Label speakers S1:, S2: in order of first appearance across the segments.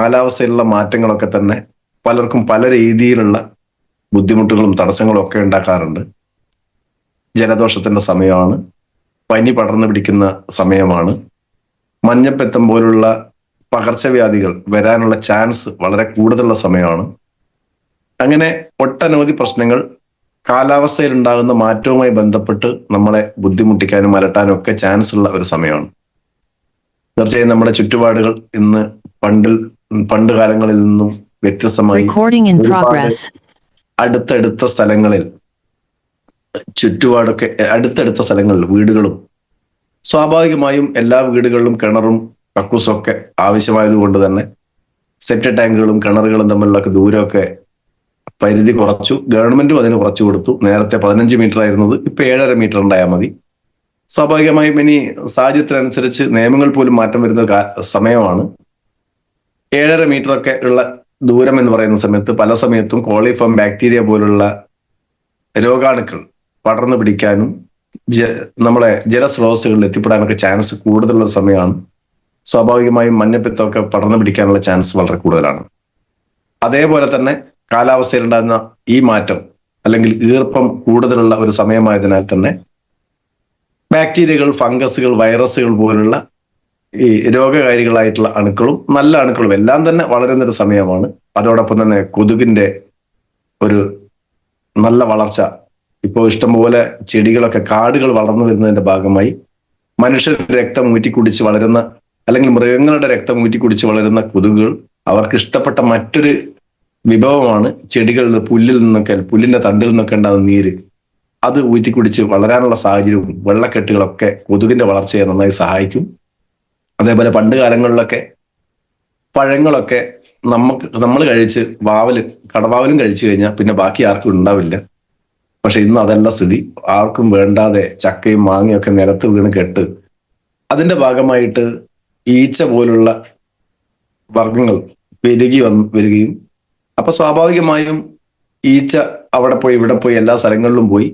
S1: കാലാവസ്ഥയിലുള്ള മാറ്റങ്ങളൊക്കെ തന്നെ പലർക്കും പല രീതിയിലുള്ള ബുദ്ധിമുട്ടുകളും തടസ്സങ്ങളും ഒക്കെ ഉണ്ടാക്കാറുണ്ട്. ജലദോഷത്തിന്റെ സമയമാണ്, പനി പടർന്നു പിടിക്കുന്ന സമയമാണ്, മഞ്ഞപ്പിത്തം പോലുള്ള പകർച്ചവ്യാധികൾ വരാനുള്ള ചാൻസ് വളരെ കൂടുതലുള്ള സമയമാണ്. അങ്ങനെ ഒട്ടനവധി പ്രശ്നങ്ങൾ കാലാവസ്ഥയിൽ ഉണ്ടാകുന്ന മാറ്റവുമായി ബന്ധപ്പെട്ട് നമ്മളെ ബുദ്ധിമുട്ടിക്കാനും അലട്ടാനും ഒക്കെ ചാൻസ് ഉള്ള ഒരു സമയമാണ്. തീർച്ചയായും നമ്മുടെ ചുറ്റുപാടുകൾ ഇന്ന് പണ്ട് കാലങ്ങളിൽ നിന്നും വ്യത്യസ്തമായി ഒരുപാട് അടുത്തടുത്ത സ്ഥലങ്ങളിൽ ചുറ്റുപാടൊക്കെ അടുത്തടുത്ത സ്ഥലങ്ങളിൽ വീടുകളും, സ്വാഭാവികമായും എല്ലാ വീടുകളിലും കിണറും കക്കൂസും ഒക്കെ ആവശ്യമായത് കൊണ്ട് തന്നെ സെറ്റ് ടാങ്കുകളും കിണറുകളും തമ്മിലുള്ള ദൂരമൊക്കെ പരിധി കുറച്ചു. ഗവൺമെന്റും അതിന് കുറച്ചു കൊടുത്തു. നേരത്തെ 15 മീറ്റർ ആയിരുന്നത് ഇപ്പൊ 7.5 മീറ്റർ ഉണ്ടായാൽ മതി. സ്വാഭാവികമായും ഇനി സാഹചര്യത്തിനനുസരിച്ച് നിയമങ്ങൾ പോലും മാറ്റം വരുന്ന സമയമാണ്. 7.5 മീറ്റർ ഒക്കെ ഉള്ള ദൂരം എന്ന് പറയുന്ന സമയത്ത് പല സമയത്തും കോളിഫോം ബാക്ടീരിയ പോലുള്ള രോഗാണുക്കൾ പടർന്നു പിടിക്കാനും നമ്മളെ ജലസ്രോതസ്സുകളിൽ എത്തിപ്പെടാനൊക്കെ ചാൻസ് കൂടുതലുള്ള സമയമാണ്. സ്വാഭാവികമായും മഞ്ഞപ്പിത്തമൊക്കെ പടർന്നു പിടിക്കാനുള്ള ചാൻസ് വളരെ കൂടുതലാണ്. അതേപോലെ തന്നെ കാലാവസ്ഥയിൽ ഉണ്ടാകുന്ന ഈ മാറ്റം അല്ലെങ്കിൽ ഈർപ്പം കൂടുതലുള്ള ഒരു സമയമായതിനാൽ തന്നെ ബാക്ടീരിയകൾ, ഫംഗസുകൾ, വൈറസുകൾ പോലുള്ള ഈ രോഗകാരികളായിട്ടുള്ള അണുക്കളും നല്ല അണുക്കളും എല്ലാം തന്നെ വളരുന്നൊരു സമയമാണ്. അതോടൊപ്പം തന്നെ കൊതുകിന്റെ ഒരു നല്ല വളർച്ച. ഇപ്പോൾ ഇഷ്ടംപോലെ ചെടികളൊക്കെ, കാടുകൾ വളർന്നു വരുന്നതിന്റെ ഭാഗമായി മനുഷ്യരുടെ രക്തം ഊറ്റിക്കുടിച്ച് വളരുന്ന അല്ലെങ്കിൽ മൃഗങ്ങളുടെ രക്തം ഊറ്റിക്കുടിച്ച് വളരുന്ന കൊതുകുകൾ അവർക്ക് ഇഷ്ടപ്പെട്ട മറ്റൊരു വിഭവമാണ് ചെടികളിൽ, പുല്ലിന്റെ തണ്ടിൽ നിന്നൊക്കെ ഉണ്ടാകുന്ന നീര്. അത് ഊറ്റിക്കുടിച്ച് വളരാനുള്ള സാഹചര്യവും വെള്ളക്കെട്ടുകളൊക്കെ കൊതുകിന്റെ വളർച്ചയെ നന്നായി സഹായിക്കും. അതേപോലെ പണ്ട് കാലങ്ങളിലൊക്കെ പഴങ്ങളൊക്കെ നമ്മൾ കഴിച്ച് കടവാവലും കഴിച്ചു കഴിഞ്ഞാൽ പിന്നെ ബാക്കി ആർക്കും ഉണ്ടാവില്ല. പക്ഷെ ഇന്ന് അതല്ല സ്ഥിതി. ആർക്കും വേണ്ടാതെ ചക്കയും മാങ്ങയും ഒക്കെ നിലത്ത് വീണ് കെട്ട് അതിന്റെ ഭാഗമായിട്ട് ഈച്ച പോലുള്ള വർഗങ്ങൾ വരികയും അപ്പൊ സ്വാഭാവികമായും ഈച്ച അവിടെ പോയി ഇവിടെ പോയി എല്ലാ സ്ഥലങ്ങളിലും പോയി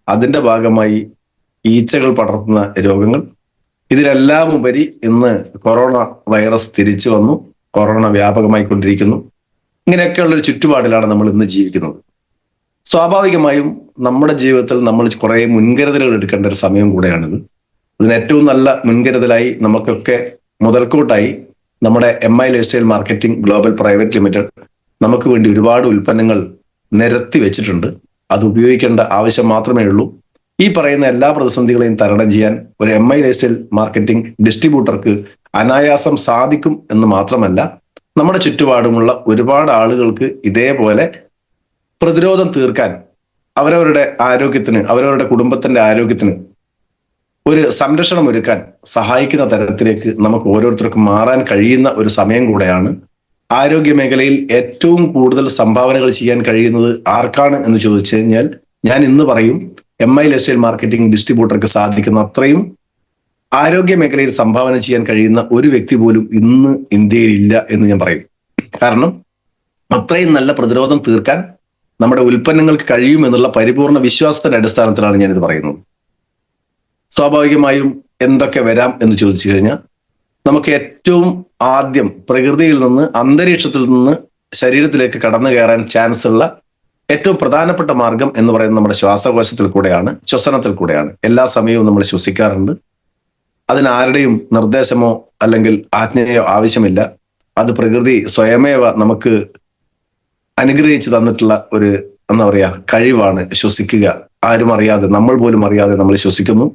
S1: അതിന്റെ ഭാഗമായി ഈച്ചകൾ പടർത്തുന്ന രോഗങ്ങൾ. ഇതിലെല്ലാം ഉപരി ഇന്ന് കൊറോണ വൈറസ് തിരിച്ചു വന്നു. കൊറോണ വ്യാപകമായി കൊണ്ടിരിക്കുന്നു. ഇങ്ങനെയൊക്കെയുള്ള ഒരു ചുറ്റുപാടിലാണ് നമ്മൾ ഇന്ന് ജീവിക്കുന്നത്. സ്വാഭാവികമായും നമ്മുടെ ജീവിതത്തിൽ നമ്മൾ കുറെ മുൻകരുതലുകൾ എടുക്കേണ്ട ഒരു സമയം കൂടെയാണിത്. ഇതിന് ഏറ്റവും നല്ല മുൻകരുതലായി നമുക്കൊക്കെ മുതൽക്കൂട്ടായി നമ്മുടെ MI lifestyle marketing global private limited നമുക്ക് വേണ്ടി ഒരുപാട് ഉൽപ്പന്നങ്ങൾ നിരത്തി വെച്ചിട്ടുണ്ട്. അത് ഉപയോഗിക്കേണ്ട ആവശ്യം മാത്രമേ ഉള്ളൂ. ഈ പറയുന്ന എല്ലാ പ്രതിസന്ധികളെയും തരണം ചെയ്യാൻ ഒരു MI ലൈഫ്സ്റ്റൈൽ മാർക്കറ്റിംഗ് ഡിസ്ട്രിബ്യൂട്ടർക്ക് അനായാസം സാധിക്കും എന്ന് മാത്രമല്ല, നമ്മുടെ ചുറ്റുപാടുമുള്ള ഒരുപാട് ആളുകൾക്ക് ഇതേപോലെ പ്രതിരോധം തീർക്കാൻ, അവരവരുടെ ആരോഗ്യത്തിന്, അവരവരുടെ കുടുംബത്തിന്റെ ആരോഗ്യത്തിന് ഒരു സംരക്ഷണം ഒരുക്കാൻ സഹായിക്കുന്ന തരത്തിലേക്ക് നമുക്ക് ഓരോരുത്തർക്കും മാറാൻ കഴിയുന്ന ഒരു സമയം കൂടെയാണ്. ആരോഗ്യ മേഖലയിൽ ഏറ്റവും കൂടുതൽ സംഭാവനകൾ ചെയ്യാൻ കഴിയുന്നത് ആർക്കാണ് എന്ന് ചോദിച്ചു കഴിഞ്ഞാൽ ഞാൻ ഇന്ന് പറയും MI ലൈഫ്സ്റ്റൈൽ മാർക്കറ്റിംഗ് ഡിസ്ട്രിബ്യൂട്ടർക്ക് സാധിക്കുന്ന അത്രയും ആരോഗ്യ മേഖലയിൽ സംഭാവന ചെയ്യാൻ കഴിയുന്ന ഒരു വ്യക്തി പോലും ഇന്ന് ഇന്ത്യയിൽ ഇല്ല എന്ന് ഞാൻ പറയും. കാരണം അത്രയും നല്ല പ്രതിരോധം തീർക്കാൻ നമ്മുടെ ഉൽപ്പന്നങ്ങൾക്ക് കഴിയുമെന്നുള്ള പരിപൂർണ വിശ്വാസത്തിന്റെ അടിസ്ഥാനത്തിലാണ് ഞാനിത് പറയുന്നത്. സ്വാഭാവികമായും എന്തൊക്കെ വരാം എന്ന് ചോദിച്ചു കഴിഞ്ഞാൽ നമുക്ക് ഏറ്റവും ആദ്യം പ്രകൃതിയിൽ നിന്ന്, അന്തരീക്ഷത്തിൽ നിന്ന് ശരീരത്തിലേക്ക് കടന്നു കയറാൻ ചാൻസ് ഉള്ള ഏറ്റവും പ്രധാനപ്പെട്ട മാർഗം എന്ന് പറയുന്നത് നമ്മുടെ ശ്വാസകോശത്തിൽ കൂടെയാണ്, ശ്വസനത്തിൽ കൂടെയാണ്. എല്ലാ സമയവും നമ്മൾ ശ്വസിക്കാറുണ്ട്. അതിന് ആരുടെയും നിർദ്ദേശമോ അല്ലെങ്കിൽ ആജ്ഞയോ ആവശ്യമില്ല. അത് പ്രകൃതി സ്വയമേവ നമുക്ക് അനുഗ്രഹിച്ചു തന്നിട്ടുള്ള ഒരു എന്താ പറയാ കഴിവാണ് ശ്വസിക്കുക. ആരും അറിയാതെ, നമ്മൾ പോലും അറിയാതെ നമ്മൾ ശ്വസിക്കുന്നു.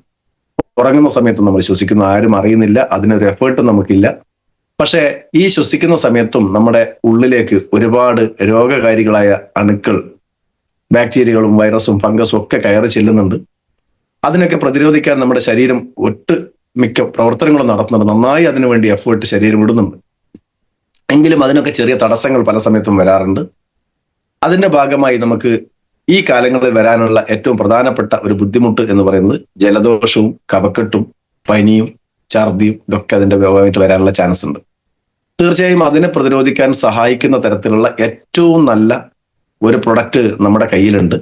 S1: ഉറങ്ങുന്ന സമയത്തും നമ്മൾ ശ്വസിക്കുന്നു, ആരും അറിയുന്നില്ല. അതിനൊരു എഫേർട്ടും നമുക്കില്ല. പക്ഷെ ഈ ശ്വസിക്കുന്ന സമയത്തും നമ്മുടെ ഉള്ളിലേക്ക് ഒരുപാട് രോഗകാരികളായ അണുക്കൾ, ബാക്ടീരിയകളും വൈറസും ഫംഗസും ഒക്കെ കയറി ചെല്ലുന്നുണ്ട്. അതിനൊക്കെ പ്രതിരോധിക്കാൻ നമ്മുടെ ശരീരം മിക്ക പ്രവർത്തനങ്ങളും നടത്തുന്നുണ്ട്. നന്നായി അതിനുവേണ്ടി എഫേർട്ട് ശരീരം ഇടുന്നുണ്ട്. എങ്കിലും അതിനൊക്കെ ചെറിയ തടസ്സങ്ങൾ പല സമയത്തും വരാറുണ്ട്. അതിന്റെ ഭാഗമായി നമുക്ക് ഈ കാലങ്ങളിൽ വരാനുള്ള ഏറ്റവും പ്രധാനപ്പെട്ട ഒരു ബുദ്ധിമുട്ട് എന്ന് പറയുന്നത് ജലദോഷവും കഫക്കെട്ടും പനിയും ഛർദിയും ഇതൊക്കെ അതിന്റെ ഭാഗമായിട്ട് വരാനുള്ള ചാൻസ് ഉണ്ട്. തീർച്ചയായും അതിനെ പ്രതിരോധിക്കാൻ സഹായിക്കുന്ന തരത്തിലുള്ള ഏറ്റവും നല്ല ഒരു പ്രൊഡക്റ്റ് നമ്മുടെ കയ്യിലുണ്ട്.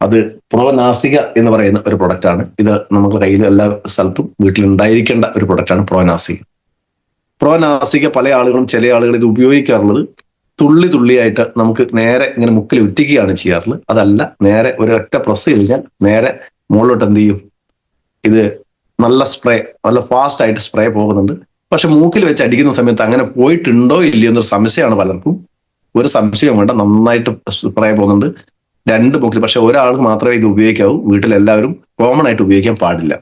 S1: അത് പ്രോനാസിക എന്ന് പറയുന്ന ഒരു പ്രൊഡക്റ്റാണ്. ഇത് നമ്മുടെ കയ്യിൽ എല്ലാ സ്ഥലത്തും വീട്ടിൽ ഉണ്ടായിരിക്കേണ്ട ഒരു പ്രൊഡക്റ്റാണ് പ്രോനാസിക. പ്രോനാസിക പല ആളുകളും ചില ആളുകൾ ഇത് ഉപയോഗിക്കാറുള്ളത് തുള്ളി തുള്ളിയായിട്ട് നമുക്ക് നേരെ ഇങ്ങനെ മുക്കിൽ ഉറ്റിക്കുകയാണ് ചെയ്യാറുള്ളത്. അതല്ല, നേരെ ഒരൊറ്റ പ്രസ് ചെയ്ത് കഴിഞ്ഞാൽ നേരെ മുകളിലോട്ട് എന്ത് ചെയ്യും, ഇത് നല്ല സ്പ്രേ, നല്ല ഫാസ്റ്റ് ആയിട്ട് സ്പ്രേ പോകുന്നുണ്ട്. പക്ഷെ മൂക്കിൽ വെച്ച് അടിക്കുന്ന സമയത്ത് അങ്ങനെ പോയിട്ടുണ്ടോ ഇല്ലയോ എന്നൊരു സംശയമാണ് പലർക്കും. ഒരു സംശയം വേണ്ട, നന്നായിട്ട് സ്പ്രേ പോകുന്നുണ്ട് രണ്ട് മൂക്കിൽ. പക്ഷെ ഒരാൾക്ക് മാത്രമേ ഇത് ഉപയോഗിക്കാവൂ, വീട്ടിലെല്ലാവരും കോമൺ ആയിട്ട് ഉപയോഗിക്കാൻ പാടില്ല.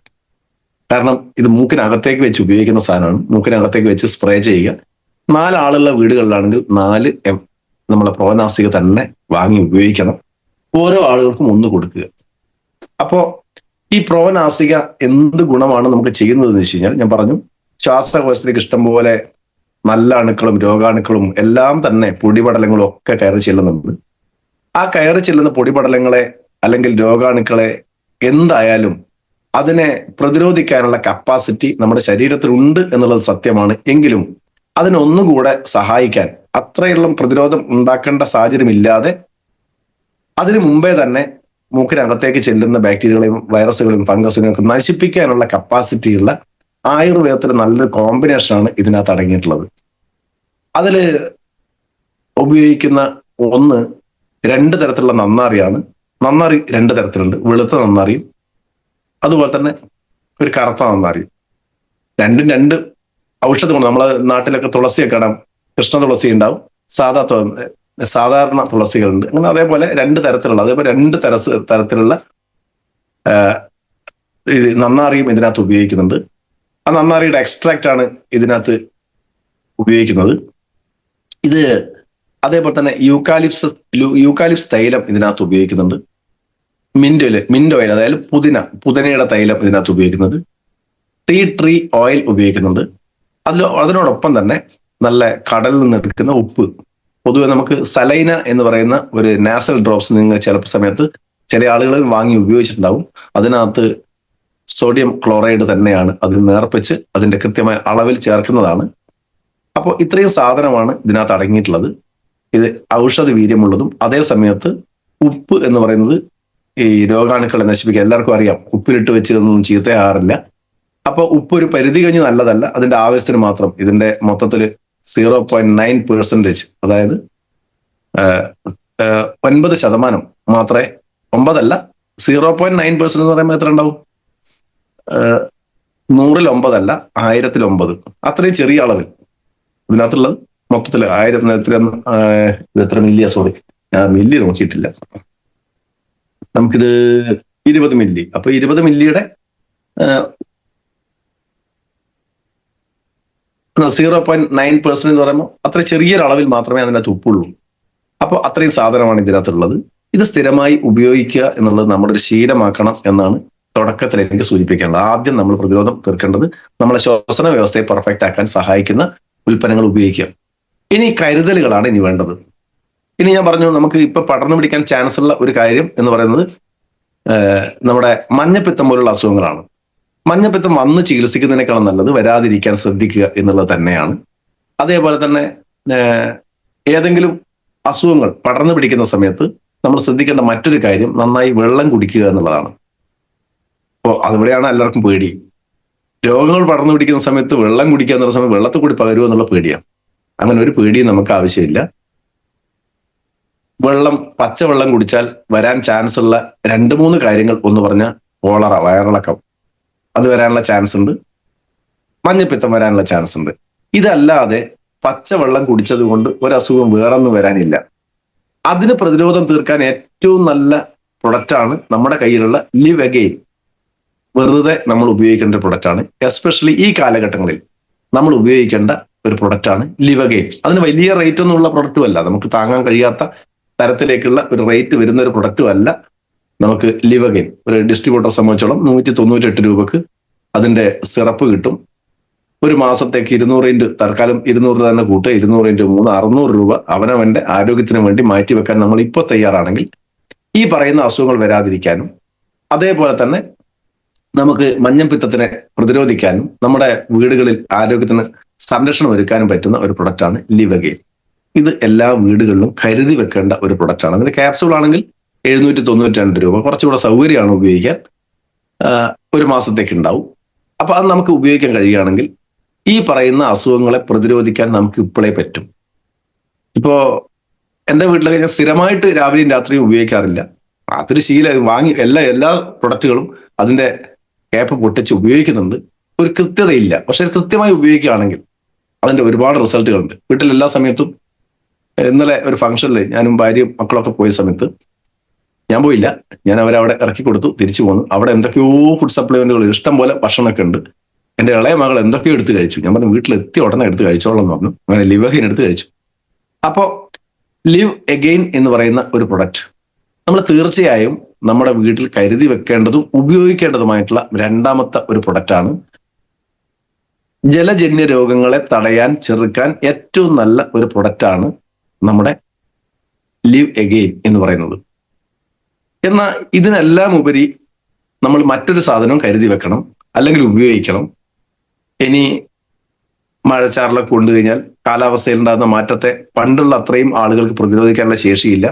S1: കാരണം ഇത് മൂക്കിനകത്തേക്ക് വെച്ച് ഉപയോഗിക്കുന്ന സാധനമാണ്. മൂക്കിനകത്തേക്ക് വെച്ച് സ്പ്രേ ചെയ്യുക. 4 ആളുള്ള വീടുകളിലാണെങ്കിൽ 4 നമ്മളെ പ്രോനാസിക തന്നെ വാങ്ങി ഉപയോഗിക്കണം. ഓരോ ആളുകൾക്കും 1 കൊടുക്കുക. അപ്പോ ഈ പ്രോനാസിക എന്ത് ഗുണമാണ് നമുക്ക് ചെയ്യുന്നത് എന്ന് വെച്ച് കഴിഞ്ഞാൽ, ഞാൻ പറഞ്ഞു ശ്വാസകോശത്തിലേക്ക് ഇഷ്ടംപോലെ നല്ല അണുക്കളും രോഗാണുക്കളും എല്ലാം തന്നെ പൊടിപടലങ്ങളും ഒക്കെ കയറി ചെല്ലുന്നുണ്ട്. ആ കയറി ചെല്ലുന്ന പൊടിപടലങ്ങളെ അല്ലെങ്കിൽ രോഗാണുക്കളെ എന്തായാലും അതിനെ പ്രതിരോധിക്കാനുള്ള കപ്പാസിറ്റി നമ്മുടെ ശരീരത്തിലുണ്ട് എന്നുള്ളത് സത്യമാണ്. എങ്കിലും അതിനൊന്നുകൂടെ സഹായിക്കാൻ, അത്രയുള്ള പ്രതിരോധം ഉണ്ടാക്കേണ്ട സാഹചര്യം ഇല്ലാതെ അതിനു മുമ്പേ തന്നെ മൂക്കിനകത്തേക്ക് ചെല്ലുന്ന ബാക്ടീരിയകളെയും വൈറസുകളെയും ഫംഗസിനെയും ഒക്കെ നശിപ്പിക്കാനുള്ള കപ്പാസിറ്റിയുള്ള ആയുർവേദത്തിലെ നല്ലൊരു കോമ്പിനേഷനാണ് ഇതിനകത്ത് അടങ്ങിയിട്ടുള്ളത്. അതില് ഉപയോഗിക്കുന്ന ഒന്ന് 2 തരത്തിലുള്ള നന്നാറിയാണ്. നന്നാറി 2 തരത്തിലുണ്ട്, വെളുത്ത നന്നാറിയും അതുപോലെ തന്നെ ഒരു കറുത്ത നന്നാറിയും. രണ്ടും 2 ഔഷധ ഗുണം. നമ്മളെ നാട്ടിലൊക്കെ തുളസിയൊക്കെ ഇടാം, കൃഷ്ണ തുളസി ഉണ്ടാവും, സാധാരണ തുളസികളുണ്ട്. അങ്ങനെ അതേപോലെ 2 തരത്തിലുള്ള, അതേപോലെ 2 തരത്തിലുള്ള നന്നാറിയും ഇതിനകത്ത് ഉപയോഗിക്കുന്നുണ്ട്. ആ നന്നാറിയുടെ എക്സ്ട്രാക്റ്റ് ആണ് ഇതിനകത്ത് ഉപയോഗിക്കുന്നത്. ഇത് അതേപോലെ തന്നെ യൂക്കാലിപ്സ് തൈലം ഇതിനകത്ത് ഉപയോഗിക്കുന്നുണ്ട്. മിന്റ് ഓയിൽ, അതായത് പുതിനയുടെ തൈലം ഇതിനകത്ത് ഉപയോഗിക്കുന്നുണ്ട്. ട്രീ ഓയിൽ ഉപയോഗിക്കുന്നുണ്ട്. അതിനോടൊപ്പം തന്നെ നല്ല കടലിൽ നിന്ന് എടുക്കുന്ന ഉപ്പ്. പൊതുവെ നമുക്ക് സലൈന എന്ന് പറയുന്ന ഒരു നാസൽ ഡ്രോപ്സ് നിങ്ങൾ ചിലപ്പോൾ സമയത്ത് ചില ആളുകൾ വാങ്ങി ഉപയോഗിച്ചിട്ടുണ്ടാവും. അതിനകത്ത് സോഡിയം ക്ലോറൈഡ് തന്നെയാണ് അതിൽ നേർപ്പിച്ച് അതിന്റെ കൃത്യമായ അളവിൽ ചേർക്കുന്നതാണ്. അപ്പോൾ ഇത്രയും സാധനമാണ് ഇതിനകത്ത് അടങ്ങിയിട്ടുള്ളത്. ഇത് ഔഷധ വീര്യമുള്ളതും അതേ സമയത്ത് ഉപ്പ് എന്ന് പറയുന്നത് ഈ രോഗാണുക്കളെ നശിപ്പിക്കുക. എല്ലാവർക്കും അറിയാം, ഉപ്പിലിട്ട് വെച്ചതൊന്നും ചീത്തയാറില്ല. അപ്പൊ ഉപ്പ് ഒരു പരിധി കഴിഞ്ഞ് നല്ലതല്ല, അതിന്റെ ആവശ്യത്തിന് മാത്രം. ഇതിന്റെ മൊത്തത്തിൽ 0.9%, അതായത് 9% മാത്രമേ, 9 0.9% എന്ന് പറയുമ്പോൾ എത്ര ഉണ്ടാവും? 100-ൽ 9 അല്ല, 1000-ൽ 9, അത്രയും ചെറിയ അളവിൽ ഇതിനകത്തുള്ളത്. മൊത്തത്തിൽ 1000 എത്ര മില്ലിയാ? സോറി, ഞാൻ മില്ലി നോക്കിയിട്ടില്ല. നമുക്കിത് 20 മില്ലി. അപ്പൊ 20 മില്ലിയുടെ 0.9% എന്ന് പറയുമ്പോൾ അത്ര ചെറിയൊരു അളവിൽ മാത്രമേ അതിനകത്ത് ഉപ്പുള്ളൂ. അപ്പോൾ അത്രയും സാധനമാണ് ഇതിനകത്തുള്ളത്. ഇത് സ്ഥിരമായി ഉപയോഗിക്കുക എന്നുള്ളത് നമ്മുടെ ഒരു ശീലമാക്കണം എന്നാണ് തുടക്കത്തിൽ എനിക്ക് സൂചിപ്പിക്കേണ്ടത്. ആദ്യം നമ്മൾ പ്രതിരോധം തീർക്കേണ്ടത് നമ്മളെ ശ്വസന വ്യവസ്ഥയെ പെർഫെക്റ്റ് ആക്കാൻ സഹായിക്കുന്ന ഉൽപ്പന്നങ്ങൾ ഉപയോഗിക്കുക. ഇനി കരുതലുകളാണ് ഇനി വേണ്ടത്. ഇനി ഞാൻ പറഞ്ഞു, നമുക്ക് ഇപ്പൊ പടർന്നു പിടിക്കാൻ ചാൻസ് ഉള്ള ഒരു കാര്യം എന്ന് പറയുന്നത് നമ്മുടെ മഞ്ഞപ്പിത്തം പോലുള്ള അസുഖങ്ങളാണ്. മഞ്ഞപ്പിത്തം വന്ന് ചികിത്സിക്കുന്നതിനേക്കാളും നല്ലത് വരാതിരിക്കാൻ ശ്രദ്ധിക്കുക എന്നുള്ളത് തന്നെയാണ്. അതേപോലെ തന്നെ ഏതെങ്കിലും അസുഖങ്ങൾ പടർന്നു പിടിക്കുന്ന സമയത്ത് നമ്മൾ ശ്രദ്ധിക്കേണ്ട മറ്റൊരു കാര്യം നന്നായി വെള്ളം കുടിക്കുക എന്നുള്ളതാണ്. അപ്പോൾ അതിവിടെയാണ് എല്ലാവർക്കും പേടി. രോഗങ്ങൾ പടർന്നു പിടിക്കുന്ന സമയത്ത് വെള്ളം കുടിക്കുക എന്നുള്ള സമയത്ത് വെള്ളത്തിൽ കൂടി പകരുമോ എന്നുള്ള പേടിയാണ്. അങ്ങനെ ഒരു പേടിയും നമുക്ക് ആവശ്യമില്ല. പച്ചവെള്ളം കുടിച്ചാൽ വരാൻ ചാൻസ് ഉള്ള 2-3 കാര്യങ്ങൾ ഒന്ന് പറഞ്ഞാൽ കോളറ, വയറിളക്കം, അത് വരാനുള്ള ചാൻസ് ഉണ്ട്. മഞ്ഞപ്പിത്തം വരാനുള്ള ചാൻസ് ഉണ്ട്. ഇതല്ലാതെ പച്ചവെള്ളം കുടിച്ചത് കൊണ്ട് ഒരസുഖം വേറൊന്നും വരാനില്ല. അതിന് പ്രതിരോധം തീർക്കാൻ ഏറ്റവും നല്ല പ്രൊഡക്റ്റാണ് നമ്മുടെ കയ്യിലുള്ള ലിവ് അഗെയിൻ. വെറുതെ നമ്മൾ ഉപയോഗിക്കേണ്ട പ്രൊഡക്റ്റാണ്. എസ്പെഷ്യലി ഈ കാലഘട്ടങ്ങളിൽ നമ്മൾ ഉപയോഗിക്കേണ്ട ഒരു പ്രൊഡക്റ്റാണ് ലിവ് അഗെയിൻ. അതിന് വലിയ റേറ്റ് ഒന്നും ഉള്ള പ്രൊഡക്റ്റും അല്ല, നമുക്ക് താങ്ങാൻ കഴിയാത്ത തരത്തിലേക്കുള്ള ഒരു റേറ്റ് വരുന്ന ഒരു പ്രൊഡക്റ്റും അല്ല. നമുക്ക് ലിവ് അഗെയിൻ ഒരു ഡിസ്ട്രിബ്യൂട്ടറെ സംബന്ധിച്ചോളം 198 രൂപക്ക് അതിന്റെ സിറപ്പ് കിട്ടും. ഒരു മാസത്തേക്ക് 200 തൽക്കാലം 200 തന്നെ കൂട്ടുക, 200 × 3 600 രൂപ അവനവന്റെ ആരോഗ്യത്തിന് വേണ്ടി മാറ്റിവെക്കാൻ നമ്മൾ ഇപ്പോൾ തയ്യാറാണെങ്കിൽ ഈ പറയുന്ന അസുഖങ്ങൾ വരാതിരിക്കാനും അതേപോലെ തന്നെ നമുക്ക് മഞ്ഞപ്പിത്തത്തിനെ പ്രതിരോധിക്കാനും നമ്മുടെ വീടുകളിൽ ആരോഗ്യത്തിന് സംരക്ഷണം ഒരുക്കാനും പറ്റുന്ന ഒരു പ്രൊഡക്റ്റാണ് ലിവ് അഗെയിൻ. ഇത് എല്ലാ വീടുകളിലും കരുതി വെക്കേണ്ട ഒരു പ്രൊഡക്റ്റാണ്. അതിന്റെ ക്യാപ്സൂൾ ആണെങ്കിൽ 792 രൂപ, കുറച്ചുകൂടെ സൗകര്യമാണ് ഉപയോഗിക്കാൻ. ഒരു മാസത്തേക്ക് ഉണ്ടാവും. അപ്പൊ അത് നമുക്ക് ഉപയോഗിക്കാൻ കഴിയുകയാണെങ്കിൽ ഈ പറയുന്ന അസുഖങ്ങളെ പ്രതിരോധിക്കാൻ നമുക്ക് ഇപ്പോഴേ പറ്റും. ഇപ്പോ എന്റെ വീട്ടിലൊക്കെ ഞാൻ സ്ഥിരമായിട്ട് രാവിലെയും രാത്രിയും ഉപയോഗിക്കാറില്ല. അതൊരു ശീലം വാങ്ങി എല്ലാ പ്രൊഡക്റ്റുകളും അതിന്റെ ക്യാപ്പ് പൊട്ടിച്ച് ഉപയോഗിക്കുന്നുണ്ട്. ഒരു കൃത്യതയില്ല. പക്ഷെ കൃത്യമായി ഉപയോഗിക്കുകയാണെങ്കിൽ അതിന്റെ ഒരുപാട് റിസൾട്ടുകളുണ്ട്. വീട്ടിൽ എല്ലാ സമയത്തും ഇന്നലെ ഒരു ഫംഗ്ഷനിൽ ഞാനും ഭാര്യയും മക്കളൊക്കെ പോയ സമയത്ത് ഞാൻ പോയില്ല. ഞാൻ അവരവിടെ ഇറക്കി കൊടുത്തു, തിരിച്ചു പോന്നു. അവിടെ എന്തൊക്കെയോ ഫുഡ് സപ്ലിമെന്റുകൾ ഇഷ്ടം പോലെ ഭക്ഷണമൊക്കെ ഉണ്ട്. എന്റെ ഇളയ മകൾ എന്തൊക്കെയോ എടുത്ത് കഴിച്ചു. ഞാൻ പറഞ്ഞു വീട്ടിലെത്തി ഉടനെ എടുത്ത് കഴിച്ചോളാം എന്ന് പറഞ്ഞു. അങ്ങനെ ലിവഹീൻ എടുത്ത് കഴിച്ചു. അപ്പോ ലിവ് എഗെയിൻ എന്ന് പറയുന്ന ഒരു പ്രൊഡക്റ്റ് നമ്മൾ തീർച്ചയായും നമ്മുടെ വീട്ടിൽ കരുതി വെക്കേണ്ടതും ഉപയോഗിക്കേണ്ടതുമായിട്ടുള്ള രണ്ടാമത്തെ ഒരു പ്രൊഡക്റ്റാണ്. ജലജന്യ രോഗങ്ങളെ തടയാൻ ചെറുക്കാൻ ഏറ്റവും നല്ല ഒരു പ്രൊഡക്റ്റാണ് നമ്മുടെ ലിവ് എഗെയിൻ എന്ന് പറയുന്നത്. എന്നാൽ ഇതിനെല്ലാം ഉപരി നമ്മൾ മറ്റൊരു സാധനം കരുതി വെക്കണം, അല്ലെങ്കിൽ ഉപയോഗിക്കണം. ഇനി മഴച്ചാറിലൊക്കെ കൊണ്ടു കഴിഞ്ഞാൽ കാലാവസ്ഥയിൽ ഉണ്ടാകുന്ന മാറ്റത്തെ പണ്ടുള്ള അത്രയും ആളുകൾക്ക് പ്രതിരോധിക്കാനുള്ള ശേഷിയില്ല.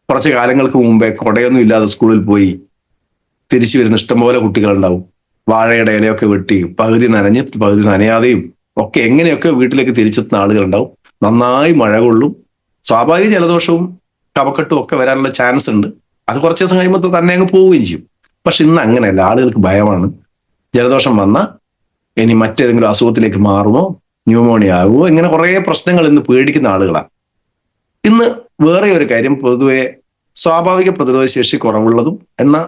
S1: കുറച്ച് കാലങ്ങൾക്ക് മുമ്പേ കൊടയൊന്നും ഇല്ലാതെ സ്കൂളിൽ പോയി തിരിച്ചു വരുന്ന ഇഷ്ടംപോലെ കുട്ടികളുണ്ടാവും. വാഴയുടെ ഇലയൊക്കെ വെട്ടി പകുതി നനഞ്ഞ് പകുതി നനയാതെയും ഒക്കെ എങ്ങനെയൊക്കെ വീട്ടിലേക്ക് തിരിച്ചെത്തുന്ന ആളുകളുണ്ടാവും. നന്നായി മഴ കൊള്ളും, സ്വാഭാവിക ജലദോഷവും കഫക്കെട്ടും ഒക്കെ വരാനുള്ള ചാൻസ് ഉണ്ട്. അത് കുറച്ച് ദിവസം കഴിയുമ്പോൾ തന്നെ അങ്ങ് പോവുകയും ചെയ്യും. പക്ഷെ ഇന്ന് അങ്ങനെയല്ല. ആളുകൾക്ക് ഭയമാണ്. ജലദോഷം വന്ന ഇനി മറ്റേതെങ്കിലും അസുഖത്തിലേക്ക് മാറുമോ, ന്യൂമോണിയ ആകുമോ, ഇങ്ങനെ കുറെ പ്രശ്നങ്ങൾ ഇന്ന് പേടിക്കുന്ന ആളുകളാണ്. ഇന്ന് വേറെ ഒരു കാര്യം, പൊതുവെ സ്വാഭാവിക പ്രതിരോധ ശേഷി കുറവുള്ളതും എന്നാൽ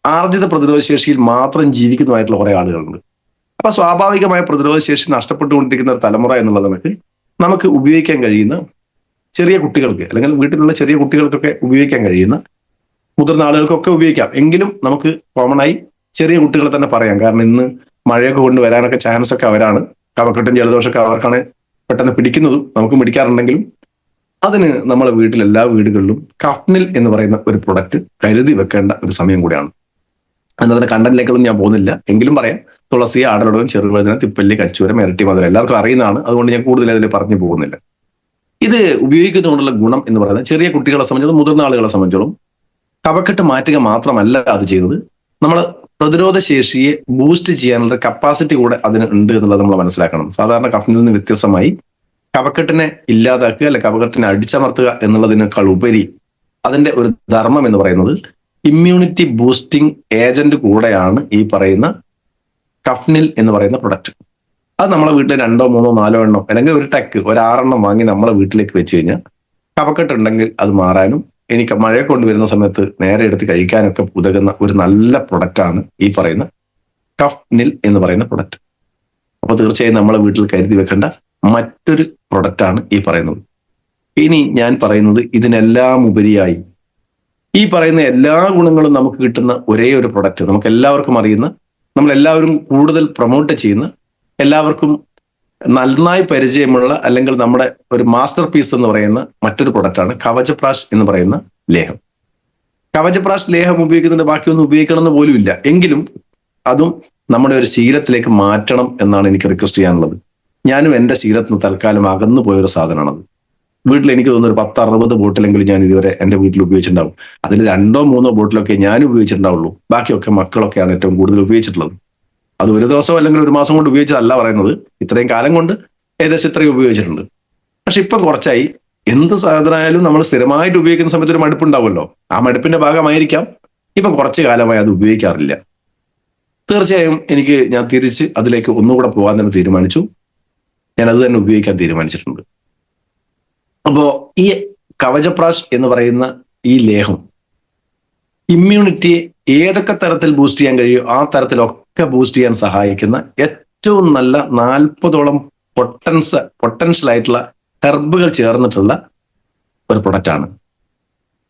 S1: ആർജിത പ്രതിരോധ ശേഷിയിൽ മാത്രം ജീവിക്കുന്നതായിട്ടുള്ള കുറെ ആളുകളുണ്ട്. അപ്പൊ സ്വാഭാവികമായ പ്രതിരോധ ശേഷി നഷ്ടപ്പെട്ടുകൊണ്ടിരിക്കുന്ന ഒരു തലമുറ എന്നുള്ളത് നമുക്ക് ഉപയോഗിക്കാൻ കഴിയുന്ന ചെറിയ കുട്ടികൾക്ക്, അല്ലെങ്കിൽ വീട്ടിലുള്ള ചെറിയ കുട്ടികൾക്കൊക്കെ ഉപയോഗിക്കാൻ കഴിയുന്ന, മുതിർന്ന ആളുകൾക്കൊക്കെ ഉപയോഗിക്കാം. എങ്കിലും നമുക്ക് കോമൺ ആയി ചെറിയ കുട്ടികളെ തന്നെ പറയാം. കാരണം ഇന്ന് മഴയൊക്കെ കൊണ്ട് വരാനൊക്കെ ചാൻസ് ഒക്കെ അവരാണ്. കഫക്കെട്ടും ജലദോഷമൊക്കെ അവർക്കാണ് പെട്ടെന്ന് പിടിക്കുന്നതും നമുക്കും പിടിക്കാറുണ്ടെങ്കിലും അതിന് നമ്മളെ വീട്ടിൽ എല്ലാ വീടുകളിലും കഫ്നിൽ എന്ന് പറയുന്ന ഒരു പ്രൊഡക്റ്റ് കരുതി വെക്കേണ്ട ഒരു സമയം കൂടിയാണ്. എന്നതിന്റെ കണ്ടന്റിലേക്കൊന്നും ഞാൻ പോകുന്നില്ല, എങ്കിലും പറയാം. തുളസി, ആടലോടകം, ചെറുവഴുതന, തിപ്പല്ലി, കച്ചൂരം, ഇരട്ടി മധുരം എല്ലാവർക്കും അറിയുന്നതാണ്. അതുകൊണ്ട് ഞാൻ കൂടുതൽ അതിൽ പറഞ്ഞു പോകുന്നില്ല. ഇത് ഉപയോഗിക്കുന്നതുകൊണ്ടുള്ള ഗുണം എന്ന് പറയുന്നത് ചെറിയ കുട്ടികളെ സംബന്ധിച്ചും മുതിർന്ന ആളുകളെ സംബന്ധിച്ചോളം കഫക്കെട്ട് മാറ്റുക മാത്രമല്ല അത് ചെയ്യുന്നത്, നമ്മൾ പ്രതിരോധ ശേഷിയെ ബൂസ്റ്റ് ചെയ്യാനുള്ള കപ്പാസിറ്റി കൂടെ അതിന് ഉണ്ട് എന്നുള്ളത് നമ്മൾ മനസ്സിലാക്കണം. സാധാരണ കഫിനിൽ നിന്ന് വ്യത്യസ്തമായി കഫക്കെട്ടിനെ ഇല്ലാതാക്കുക, അല്ലെ കഫക്കെട്ടിനെ അടിച്ചമർത്തുക എന്നുള്ളതിനേക്കാൾ ഉപരി അതിന്റെ ഒരു ധർമ്മം എന്ന് പറയുന്നത് ഇമ്മ്യൂണിറ്റി ബൂസ്റ്റിംഗ് ഏജന്റ് കൂടെയാണ് ഈ പറയുന്ന കഫ്നിൽ എന്ന് പറയുന്ന പ്രൊഡക്റ്റ്. അത് നമ്മളെ വീട്ടിൽ 2, 3, 4 എണ്ണം അല്ലെങ്കിൽ ഒരു ടെക്ക്, ഒരു 6 എണ്ണം വാങ്ങി നമ്മളെ വീട്ടിലേക്ക് വെച്ച് കഴിഞ്ഞാൽ കഫക്കെട്ട് ഉണ്ടെങ്കിൽ അത് മാറാനും എനിക്ക് മഴ കൊണ്ടുവരുന്ന സമയത്ത് നേരെ എടുത്ത് കഴിക്കാനൊക്കെ ഉതകുന്ന ഒരു നല്ല പ്രൊഡക്റ്റാണ് ഈ പറയുന്ന കഫ്നിൽ എന്ന് പറയുന്ന പ്രൊഡക്റ്റ്. അപ്പൊ തീർച്ചയായും നമ്മളെ വീട്ടിൽ കരുതി വെക്കേണ്ട മറ്റൊരു പ്രൊഡക്റ്റാണ് ഈ പറയുന്നത്. ഇനി ഞാൻ പറയുന്നത് ഇതിനെല്ലാം ഉപരിയായി ഈ പറയുന്ന എല്ലാ ഗുണങ്ങളും നമുക്ക് കിട്ടുന്ന ഒരേ ഒരു പ്രൊഡക്റ്റ്, നമുക്ക് എല്ലാവർക്കും അറിയുന്ന, നമ്മളെല്ലാവരും കൂടുതൽ പ്രൊമോട്ട് ചെയ്യുന്ന, എല്ലാവർക്കും നന്നായി പരിചയമുള്ള, അല്ലെങ്കിൽ നമ്മുടെ ഒരു മാസ്റ്റർ പീസ് എന്ന് പറയുന്ന മറ്റൊരു പ്രൊഡക്റ്റാണ് കവചപ്രാഷ് എന്ന് പറയുന്ന ലേഹം. കവചപ്രാഷ് ലേഹം ഉപയോഗിക്കുന്നതിന്റെ ബാക്കിയൊന്നും ഉപയോഗിക്കണം എന്ന് പോലും ഇല്ല. എങ്കിലും അതും നമ്മുടെ ഒരു ശീലത്തിലേക്ക് മാറ്റണം എന്നാണ് എനിക്ക് റിക്വസ്റ്റ് ചെയ്യാനുള്ളത്. ഞാനും എന്റെ ശീലത്തിന് തൽക്കാലം അകന്നു പോയൊരു സാധനമാണത്. വീട്ടിൽ എനിക്ക് തോന്നുന്നു ഒരു 10-60 ബോട്ടിലെങ്കിലും ഞാൻ ഇതുവരെ എന്റെ വീട്ടിൽ ഉപയോഗിച്ചിട്ടുണ്ടാവും. അതിൽ 2-3 ബോട്ടിലൊക്കെ ഞാൻ ഉപയോഗിച്ചിട്ടുണ്ടാവുള്ളൂ. ബാക്കിയൊക്കെ മക്കളൊക്കെയാണ് ഏറ്റവും കൂടുതൽ ഉപയോഗിച്ചിട്ടുള്ളത്. അത് ഒരു ദിവസം അല്ലെങ്കിൽ ഒരു മാസം കൊണ്ട് ഉപയോഗിച്ചതല്ല പറയുന്നത്, ഇത്രയും കാലം കൊണ്ട് ഏകദേശം ഇത്രയും ഉപയോഗിച്ചിട്ടുണ്ട്. പക്ഷെ ഇപ്പൊ കുറച്ചായി എന്ത് സാധനമായാലും നമ്മൾ സ്ഥിരമായിട്ട് ഉപയോഗിക്കുന്ന സമയത്ത് ഒരു മടുപ്പുണ്ടാവുമല്ലോ. ആ മടുപ്പിന്റെ ഭാഗമായിരിക്കാം ഇപ്പൊ കുറച്ചു കാലമായി അത് ഉപയോഗിക്കാറില്ല. തീർച്ചയായും ഞാൻ തിരിച്ച് അതിലേക്ക് ഒന്നുകൂടെ പോകാൻ തന്നെ തീരുമാനിച്ചു. ഞാൻ അത് തന്നെ ഉപയോഗിക്കാൻ തീരുമാനിച്ചിട്ടുണ്ട്. അപ്പോ ഈ കവചപ്രാഷ് എന്ന് പറയുന്ന ഈ ലേഹം ഇമ്മ്യൂണിറ്റിയെ ഏതൊക്കെ തരത്തിൽ ബൂസ്റ്റ് ചെയ്യാൻ കഴിയുമോ ആ തരത്തിലൊക്കെ ബൂസ്റ്റ് ചെയ്യാൻ സഹായിക്കുന്ന ഏറ്റവും നല്ല 40ഓളം പൊട്ടൻഷ്യൽ ആയിട്ടുള്ള ഹെർബുകൾ ചേർന്നിട്ടുള്ള ഒരു പ്രൊഡക്റ്റാണ്.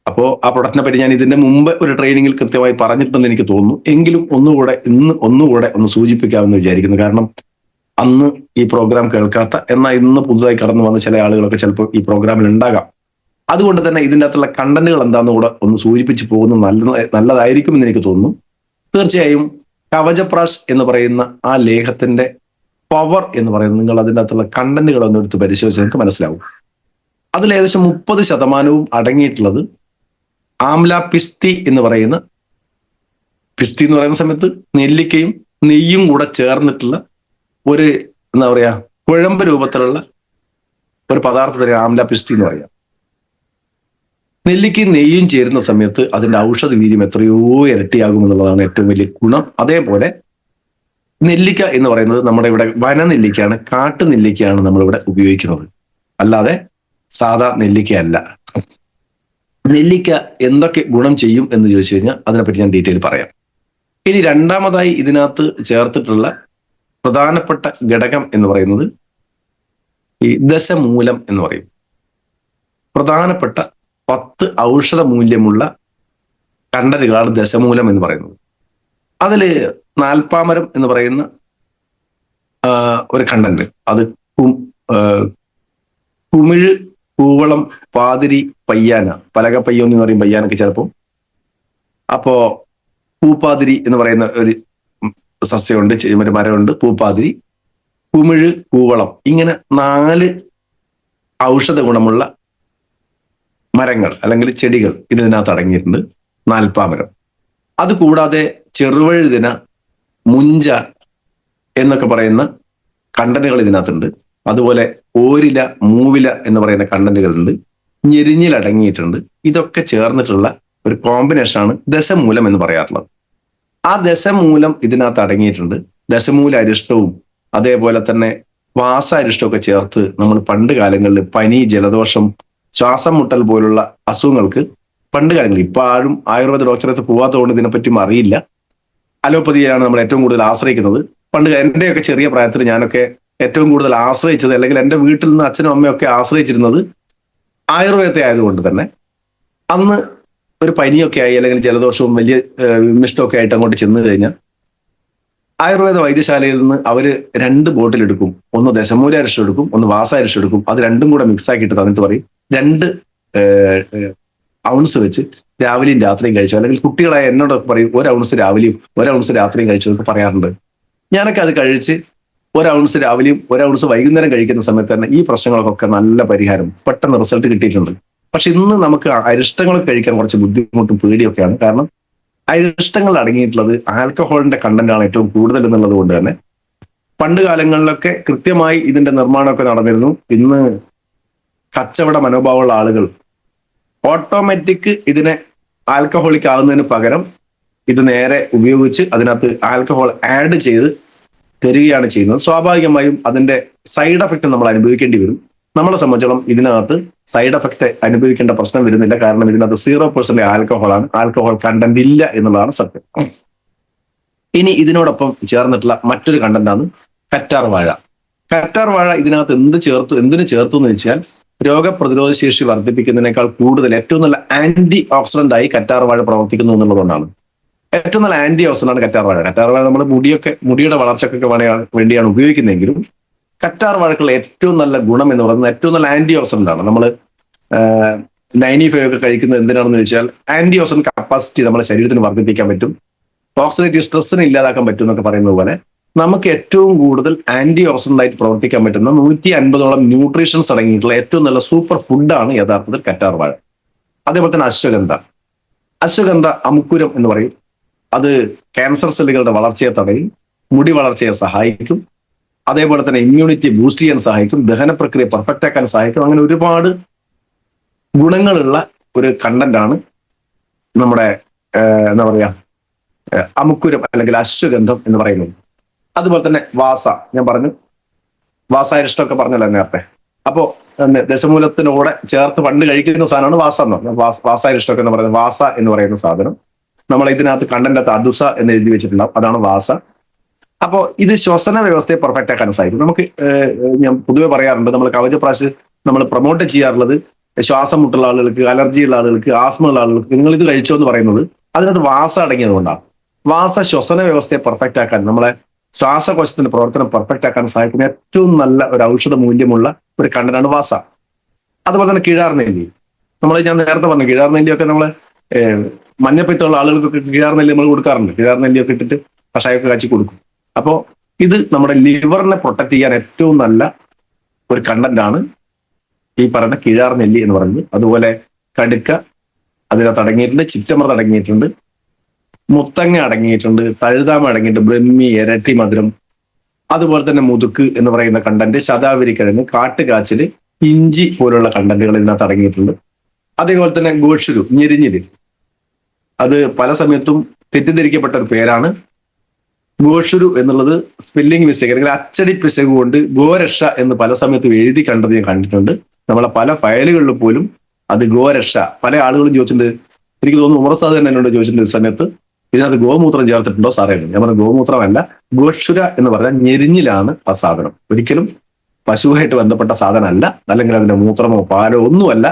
S1: അപ്പോൾ ആ പ്രൊഡക്റ്റിനെ പറ്റി ഞാൻ ഇതിന്റെ മുമ്പ് ഒരു ട്രെയിനിങ്ങിൽ കൃത്യമായി പറഞ്ഞിട്ടുണ്ടെന്ന് എനിക്ക് തോന്നുന്നു. എങ്കിലും ഒന്നുകൂടെ ഒന്ന് സൂചിപ്പിക്കാമെന്ന് വിചാരിക്കുന്നു. കാരണം അന്ന് ഈ പ്രോഗ്രാം കേൾക്കാത്ത, എന്നാൽ ഇന്ന് പുതുതായി കടന്നു വന്ന ചില ആളുകളൊക്കെ ചിലപ്പോൾ ഈ പ്രോഗ്രാമിൽ ഉണ്ടാകാം. അതുകൊണ്ട് തന്നെ ഇതിൻ്റെ അകത്തുള്ള കണ്ടന്റുകൾ എന്താണെന്ന് കൂടെ ഒന്ന് സൂചിപ്പിച്ച് പോകുന്നത് നല്ലതായിരിക്കും എന്ന് എനിക്ക് തോന്നുന്നു. തീർച്ചയായും കവചപ്രാഷ് എന്ന് പറയുന്ന ആ ലേഖത്തിന്റെ പവർ എന്ന് പറയുന്നത് നിങ്ങൾ അതിൻ്റെ അകത്തുള്ള കണ്ടന്റുകൾ ഒന്ന് എടുത്ത് പരിശോധിച്ച് നിങ്ങൾക്ക് മനസ്സിലാവും. അതിൽ ഏകദേശം 30% അടങ്ങിയിട്ടുള്ളത് ആംല പിസ്തി എന്ന് പറയുന്ന സമയത്ത് നെല്ലിക്കയും നെയ്യും കൂടെ ചേർന്നിട്ടുള്ള ഒരു എന്താ പറയാ, കുഴമ്പ് രൂപത്തിലുള്ള ഒരു പദാർത്ഥത്തിന് ആംല പിസ്തി എന്ന് പറയാം. നെല്ലിക്കയും നെയ്യും ചേരുന്ന സമയത്ത് അതിന്റെ ഔഷധ വീര്യം എത്രയോ ഇരട്ടിയാകും എന്നുള്ളതാണ് ഏറ്റവും വലിയ ഗുണം. അതേപോലെ നെല്ലിക്ക എന്ന് പറയുന്നത് നമ്മുടെ ഇവിടെ വനനെല്ലിക്കയാണ്, കാട്ടുനെല്ലിക്കയാണ് നമ്മളിവിടെ ഉപയോഗിക്കുന്നത്, അല്ലാതെ സാധാ നെല്ലിക്കയല്ല. നെല്ലിക്ക എന്തൊക്കെ ഗുണം ചെയ്യും എന്ന് ചോദിച്ചു കഴിഞ്ഞാൽ അതിനെപ്പറ്റി ഞാൻ ഡീറ്റെയിൽ പറയാം. ഇനി രണ്ടാമതായി ഇതിനകത്ത് ചേർത്തിട്ടുള്ള പ്രധാനപ്പെട്ട ഘടകം എന്ന് പറയുന്നത് ഈ ദശമൂലം എന്ന് പറയും. പ്രധാനപ്പെട്ട 10 ഔഷധ മൂല്യമുള്ള കണ്ടലുകളാണ് ദശമൂലം എന്ന് പറയുന്നത്. അതില് നാൽപ്പാമരം എന്ന് പറയുന്ന ഒരു കണ്ടന്റ്, അത് കുമിഴ്, കൂവളം, പാതിരി, പയ്യാന, പലക പയ്യോന്ന് എന്ന് പറയും പയ്യാനൊക്കെ ചിലപ്പോൾ. അപ്പോ പൂപ്പാതിരി എന്ന് പറയുന്ന ഒരു സസ്യമുണ്ട്, ഒരു മരമുണ്ട്, പൂപ്പാതിരി, കുമിഴ്, കൂവളം, ഇങ്ങനെ 4 ഔഷധ ഗുണമുള്ള മരങ്ങൾ അല്ലെങ്കിൽ ചെടികൾ ഇതിനകത്ത് അടങ്ങിയിട്ടുണ്ട്. നാൽപ്പാമരം, അതുകൂടാതെ ചെറുവഴുതിന, മുഞ്ച എന്നൊക്കെ പറയുന്ന കണ്ടന്റുകൾ ഇതിനകത്തുണ്ട്. അതുപോലെ ഓരില, മൂവില എന്ന് പറയുന്ന കണ്ടന്റുകളുണ്ട്. ഞെരിഞ്ഞിൽ അടങ്ങിയിട്ടുണ്ട്. ഇതൊക്കെ ചേർന്നിട്ടുള്ള ഒരു കോമ്പിനേഷനാണ് ദശമൂലം എന്ന് പറയാറുള്ളത്. ആ ദശമൂലം ഇതിനകത്ത് അടങ്ങിയിട്ടുണ്ട്. ദശമൂല അരിഷ്ടവും അതേപോലെ തന്നെ വാസ അരിഷ്ടവും ഒക്കെ ചേർത്ത് നമ്മൾ പണ്ട് കാലങ്ങളിൽ പനി, ജലദോഷം, ശ്വാസം മുട്ടൽ പോലുള്ള അസുഖങ്ങൾക്ക് പണ്ട് കാലങ്ങളിൽ, ഇപ്പൊ ആരും ആയുർവേദ ഡോക്ടറെടുത്ത് പോവാത്തതുകൊണ്ട് ഇതിനെപ്പറ്റിയും അറിയില്ല, അലോപ്പതിയാണ് നമ്മൾ ഏറ്റവും കൂടുതൽ ആശ്രയിക്കുന്നത്. പണ്ട് എന്റെയൊക്കെ ചെറിയ പ്രായത്തിൽ ഞാനൊക്കെ ഏറ്റവും കൂടുതൽ ആശ്രയിച്ചത്, അല്ലെങ്കിൽ എൻ്റെ വീട്ടിൽ നിന്ന് അച്ഛനും അമ്മയൊക്കെ ആശ്രയിച്ചിരുന്നത് ആയുർവേദത്തെ ആയതുകൊണ്ട് തന്നെ അന്ന് ഒരു പനിയൊക്കെ ആയി അല്ലെങ്കിൽ ജലദോഷവും വലിയ വിമിഷ്ടമൊക്കെ ആയിട്ട് അങ്ങോട്ട് ചെന്ന് കഴിഞ്ഞാൽ ആയുർവേദ വൈദ്യശാലയിൽ നിന്ന് അവര് 2 ബോട്ടിൽ എടുക്കും. ഒന്ന് ദശമൂല അരിഷ്ടം എടുക്കും, ഒന്ന് വാസ അരിഷ്ടം എടുക്കും. അത് രണ്ടും കൂടെ മിക്സ് ആക്കിയിട്ട് തന്നിട്ട് പറയും 2 ഔൺസ് വെച്ച് രാവിലെയും രാത്രിയും കഴിച്ചു. അല്ലെങ്കിൽ കുട്ടികളായ എന്നോടൊക്കെ പറയും 1 ഔൺസ് രാവിലെയും 1 ഔൺസ് രാത്രിയും കഴിച്ചു എന്നൊക്കെ പറയാറുണ്ട്. ഞാനൊക്കെ അത് കഴിച്ച് 1 ഔൺസ് രാവിലെയും 1 ഔൺസ് വൈകുന്നേരം കഴിക്കുന്ന സമയത്ത് തന്നെ ഈ പ്രശ്നങ്ങൾക്കൊക്കെ നല്ല പരിഹാരം, പെട്ടെന്ന് റിസൾട്ട് കിട്ടിയിട്ടുണ്ട്. പക്ഷെ ഇന്ന് നമുക്ക് അരിഷ്ടങ്ങൾ കഴിക്കാൻ കുറച്ച് ബുദ്ധിമുട്ടും പേടിയൊക്കെയാണ്. കാരണം അരിഷ്ടങ്ങൾ അടങ്ങിയിട്ടുള്ളത് ആൽക്കഹോളിന്റെ കണ്ടന്റ് ആണ് ഏറ്റവും കൂടുതൽ എന്നുള്ളത് കൊണ്ട് തന്നെ പണ്ട് കാലങ്ങളിലൊക്കെ കൃത്യമായി ഇതിന്റെ നിർമ്മാണമൊക്കെ നടന്നിരുന്നു. ഇന്ന് കച്ചവട മനോഭാവമുള്ള ആളുകൾ ഓട്ടോമാറ്റിക് ഇതിനെ ആൽക്കഹോളിക് ആകുന്നതിന് പകരം ഇത് നേരെ ഉപയോഗിച്ച് അതിനകത്ത് ആൽക്കഹോൾ ആഡ് ചെയ്ത് തരികയാണ് ചെയ്യുന്നത്. സ്വാഭാവികമായും അതിന്റെ സൈഡ് എഫക്റ്റ് നമ്മൾ അനുഭവിക്കേണ്ടി വരും. നമ്മളെ സംബന്ധിച്ചോളം ഇതിനകത്ത് സൈഡ് എഫക്റ്റ് അനുഭവിക്കേണ്ട പ്രശ്നം വരുന്നില്ല. കാരണം ഇതിനകത്ത് 0% ആൽക്കഹോളാണ്, ആൽക്കഹോൾ കണ്ടന്റ് ഇല്ല എന്നുള്ളതാണ് സത്യം. ഇനി ഇതിനോടൊപ്പം ചേർന്നിട്ടുള്ള മറ്റൊരു കണ്ടന്റാണ് കറ്റാർ വാഴ. കറ്റാർ വാഴ ഇതിനകത്ത് എന്തിനു ചേർത്തു എന്ന് വെച്ചാൽ രോഗപ്രതിരോധ ശേഷി വർദ്ധിപ്പിക്കുന്നതിനേക്കാൾ കൂടുതൽ ഏറ്റവും നല്ല ആന്റി ഓക്സിഡന്റ് ആയി കറ്റാർ വാഴ പ്രവർത്തിക്കുന്നു എന്നുള്ളതുകൊണ്ടാണ്. ഏറ്റവും നല്ല ആന്റി ഓക്സിഡന്റ് ആണ് കറ്റാർ വാഴ. കറ്റാർ വാഴ നമ്മുടെ മുടിയുടെ വളർച്ചക്കൊക്കെ വേണ്ടിയാണ് ഉപയോഗിക്കുന്നതെങ്കിലും കറ്റാർ വാഴക്കുള്ള ഏറ്റവും നല്ല ഗുണം എന്ന് പറയുന്നത് ഏറ്റവും നല്ല ആന്റി ഓക്സിഡന്റ് ആണ്. നമ്മൾ 95 ഒക്കെ കഴിക്കുന്നത് എന്തിനാണെന്ന് വെച്ചാൽ ആന്റി ഓക്സിഡന്റ് കപ്പാസിറ്റി നമ്മുടെ ശരീരത്തിന് വർദ്ധിപ്പിക്കാൻ പറ്റും, ഓക്സിഡേറ്റീവ് സ്ട്രെസ്സിനെ ഇല്ലാതാക്കാൻ പറ്റും എന്നൊക്കെ പറയുന്നത് പോലെ നമുക്ക് ഏറ്റവും കൂടുതൽ ആന്റി ഓക്സിഡന്റ് ആയിട്ട് പ്രവർത്തിക്കാൻ പറ്റുന്ന 150ഓളം ന്യൂട്രീഷൻസ് അടങ്ങിയിട്ടുള്ള ഏറ്റവും നല്ല സൂപ്പർ ഫുഡാണ് യഥാർത്ഥത്തിൽ കറ്റാർ വാഴ. അതേപോലെ തന്നെ അശ്വഗന്ധ അമുക്കുരം എന്ന് പറയും. അത് ക്യാൻസർ സെല്ലുകളുടെ വളർച്ചയെ തടയും, മുടി വളർച്ചയെ സഹായിക്കും, അതേപോലെ തന്നെ ഇമ്മ്യൂണിറ്റി ബൂസ്റ്റ് ചെയ്യാൻ സഹായിക്കും, ദഹന പ്രക്രിയ പെർഫെക്റ്റ് ആക്കാൻ സഹായിക്കും. അങ്ങനെ ഒരുപാട് ഗുണങ്ങളുള്ള ഒരു കണ്ടന്റ് ആണ് നമ്മുടെ എന്താ പറയാ അമുക്കുരം അല്ലെങ്കിൽ അശ്വഗന്ധം എന്ന് പറയുന്നത്. അതുപോലെ തന്നെ വാസ, ഞാൻ പറഞ്ഞു വാസാരിഷ്ടമൊക്കെ പറഞ്ഞല്ലോ നേരത്തെ. അപ്പോ ദശമൂലത്തിനോടെ ചേർത്ത് പണ്ട് കഴിക്കുന്ന സാധനമാണ് വാസ എന്ന് പറഞ്ഞത്. വാസാരിഷ്ടമൊക്കെ എന്ന് പറയുന്നത് വാസ എന്ന് പറയുന്ന സാധനം നമ്മൾ ഇതിനകത്ത് കണ്ടന്റ് അതുസ എന്ന് എഴുതി വെച്ചിട്ടുണ്ടാവും, അതാണ് വാസ. അപ്പോ ഇത് ശ്വസന വ്യവസ്ഥയെ പെർഫെക്റ്റ് ആക്കാൻ സഹായിക്കും. നമുക്ക് ഞാൻ പൊതുവെ പറയാറുണ്ട്, നമ്മൾ കവചപ്രാശ് നമ്മൾ പ്രൊമോട്ട് ചെയ്യാറുള്ളത് ശ്വാസം മുട്ടുള്ള ആളുകൾക്ക്, അലർജി ഉള്ള ആളുകൾക്ക്, ആസ്മ ഉള്ള ആളുകൾക്ക് നിങ്ങൾ ഇത് കഴിച്ചോ എന്ന് പറയുന്നത് അതിനകത്ത് വാസ അടങ്ങിയത് കൊണ്ടാണ്. വാസ ശ്വസന വ്യവസ്ഥയെ പെർഫെക്റ്റ് ആക്കാൻ, നമ്മളെ ശ്വാസകോശത്തിന്റെ പ്രവർത്തനം പെർഫെക്റ്റ് ആക്കാൻ സഹായിക്കുന്ന ഏറ്റവും നല്ല ഒരു ഔഷധ മൂല്യമുള്ള ഒരു കണ്ടനാണ് വാസ. അതുപോലെ തന്നെ കിഴാർനെല്ലി, ഞാൻ നേരത്തെ പറഞ്ഞു കിഴാർനെല്ലിയൊക്കെ നമ്മള് മഞ്ഞപ്പിത്തമുള്ള ആളുകൾക്കൊക്കെ കിഴാർനെല്ലി നമ്മൾ കൊടുക്കാറുണ്ട്. കിഴാർനെല്ലിയൊക്കെ ഇട്ടിട്ട് കഷായമൊക്കെ കാച്ചി കൊടുക്കും. അപ്പോൾ ഇത് നമ്മുടെ ലിവറിനെ പ്രൊട്ടക്ട് ചെയ്യാൻ ഏറ്റവും നല്ല ഒരു കണ്ടന്റ് ആണ് ഈ പറയുന്ന കിഴാർനെല്ലി എന്ന് പറയുന്നത്. അതുപോലെ കടുക്ക അതിനകത്ത് അടങ്ങിയിട്ടുണ്ട്, ചിറ്റമൃത് അടങ്ങിയിട്ടുണ്ട്, മുത്തങ്ങ അടങ്ങിയിട്ടുണ്ട്, തഴുതാമ അടങ്ങിയിട്ടുണ്ട്, ബ്രഹ്മി, ഇരട്ടി മധുരം, അതുപോലെ തന്നെ മുതുക്ക് എന്ന് പറയുന്ന കണ്ടന്റ്, ശതാവരിക്കിഴങ്ങ്, കാട്ടുകാച്ചില്, ഇഞ്ചി പോലുള്ള കണ്ടന്റുകൾ ഇതിനകത്ത് അടങ്ങിയിട്ടുണ്ട്. അതേപോലെ തന്നെ ഗോഷുരു, ഞെരിഞ്ഞില്, അത് പല സമയത്തും തെറ്റിദ്ധരിക്കപ്പെട്ട ഒരു പേരാണ്. ഗോഷുരു എന്നുള്ളത് സ്പെല്ലിംഗ് മിസ്റ്റേക്ക് അല്ലെങ്കിൽ അച്ചടി പിശക് കൊണ്ട് ഗോരക്ഷ എന്ന് പല സമയത്തും എഴുതി കണ്ടത് ഞാൻ കണ്ടിട്ടുണ്ട്. നമ്മളെ പല ഫയലുകളിൽ പോലും അത് ഗോരക്ഷ. പല ആളുകളും ചോദിച്ചിട്ടുണ്ട്, എനിക്ക് തോന്നുന്നു ഉമർ സാദ് തന്നെ എന്നോട് ചോദിച്ചിട്ടുണ്ട് ഈ സമയത്ത്, ഇതിനകത്ത് ഗോമൂത്രം ചേർത്തിട്ടുണ്ടോ സാറേ? ഞാൻ പറഞ്ഞ ഗോമൂത്രമല്ല, ഗോഷുര എന്ന് പറഞ്ഞാൽ ഞെരിഞ്ഞിലാണ് ആ സാധനം. ഒരിക്കലും പശുവായിട്ട് ബന്ധപ്പെട്ട സാധനമല്ല, അല്ലെങ്കിൽ അതിന്റെ മൂത്രമോ പാലോ ഒന്നുമല്ല.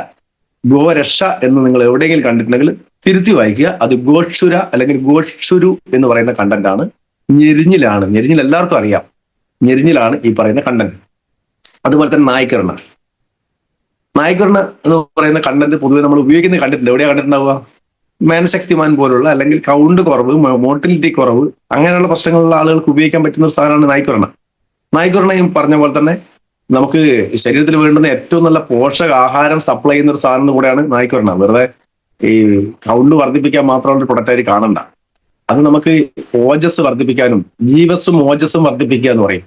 S1: ഗോരക്ഷ എന്ന് നിങ്ങൾ എവിടെയെങ്കിലും കണ്ടിട്ടുണ്ടെങ്കിൽ തിരുത്തി വായിക്കുക. അത് ഗോഷുര അല്ലെങ്കിൽ ഗോഷുരു എന്ന് പറയുന്ന കണ്ടന്റ് ആണ്. ഞെരിഞ്ഞിലാണ്. ഞെരിഞ്ഞിൽ എല്ലാവർക്കും അറിയാം, ഞെരിഞ്ഞിലാണ് ഈ പറയുന്ന കണ്ടന്റ്. അതുപോലെ തന്നെ നായ്ക്കരണ. നായ്ക്കരണ എന്ന് പറയുന്ന കണ്ടന്റ് പൊതുവെ നമ്മൾ ഉപയോഗിക്കുന്നത് കണ്ടിട്ടുണ്ട്. എവിടെയാ കണ്ടിട്ടുണ്ടാവുക? മേനശക്തിമാൻ പോലുള്ള, അല്ലെങ്കിൽ കൗണ്ട് കുറവ്, മോട്ടിലിറ്റി കുറവ്, അങ്ങനെയുള്ള പ്രശ്നങ്ങളുള്ള ആളുകൾക്ക് ഉപയോഗിക്കാൻ പറ്റുന്ന ഒരു സാധനമാണ് നായ്ക്കുരണ. നായ്ക്കുരണയും പറഞ്ഞ പോലെ തന്നെ നമുക്ക് ശരീരത്തിൽ വേണ്ടുന്ന ഏറ്റവും നല്ല പോഷകാഹാരം സപ്ലൈ ചെയ്യുന്ന ഒരു സാധനം കൂടെയാണ് നായ്ക്കുരണ. വെറുതെ ഈ കൗണ്ട് വർദ്ധിപ്പിക്കാൻ മാത്രമുള്ള ഒരു പ്രൊഡക്റ്റായി കാണണ്ട. അത് നമുക്ക് ഓജസ് വർദ്ധിപ്പിക്കാനും ജീവസ്സും ഓജസ്സും വർദ്ധിപ്പിക്കുക എന്ന് പറയും.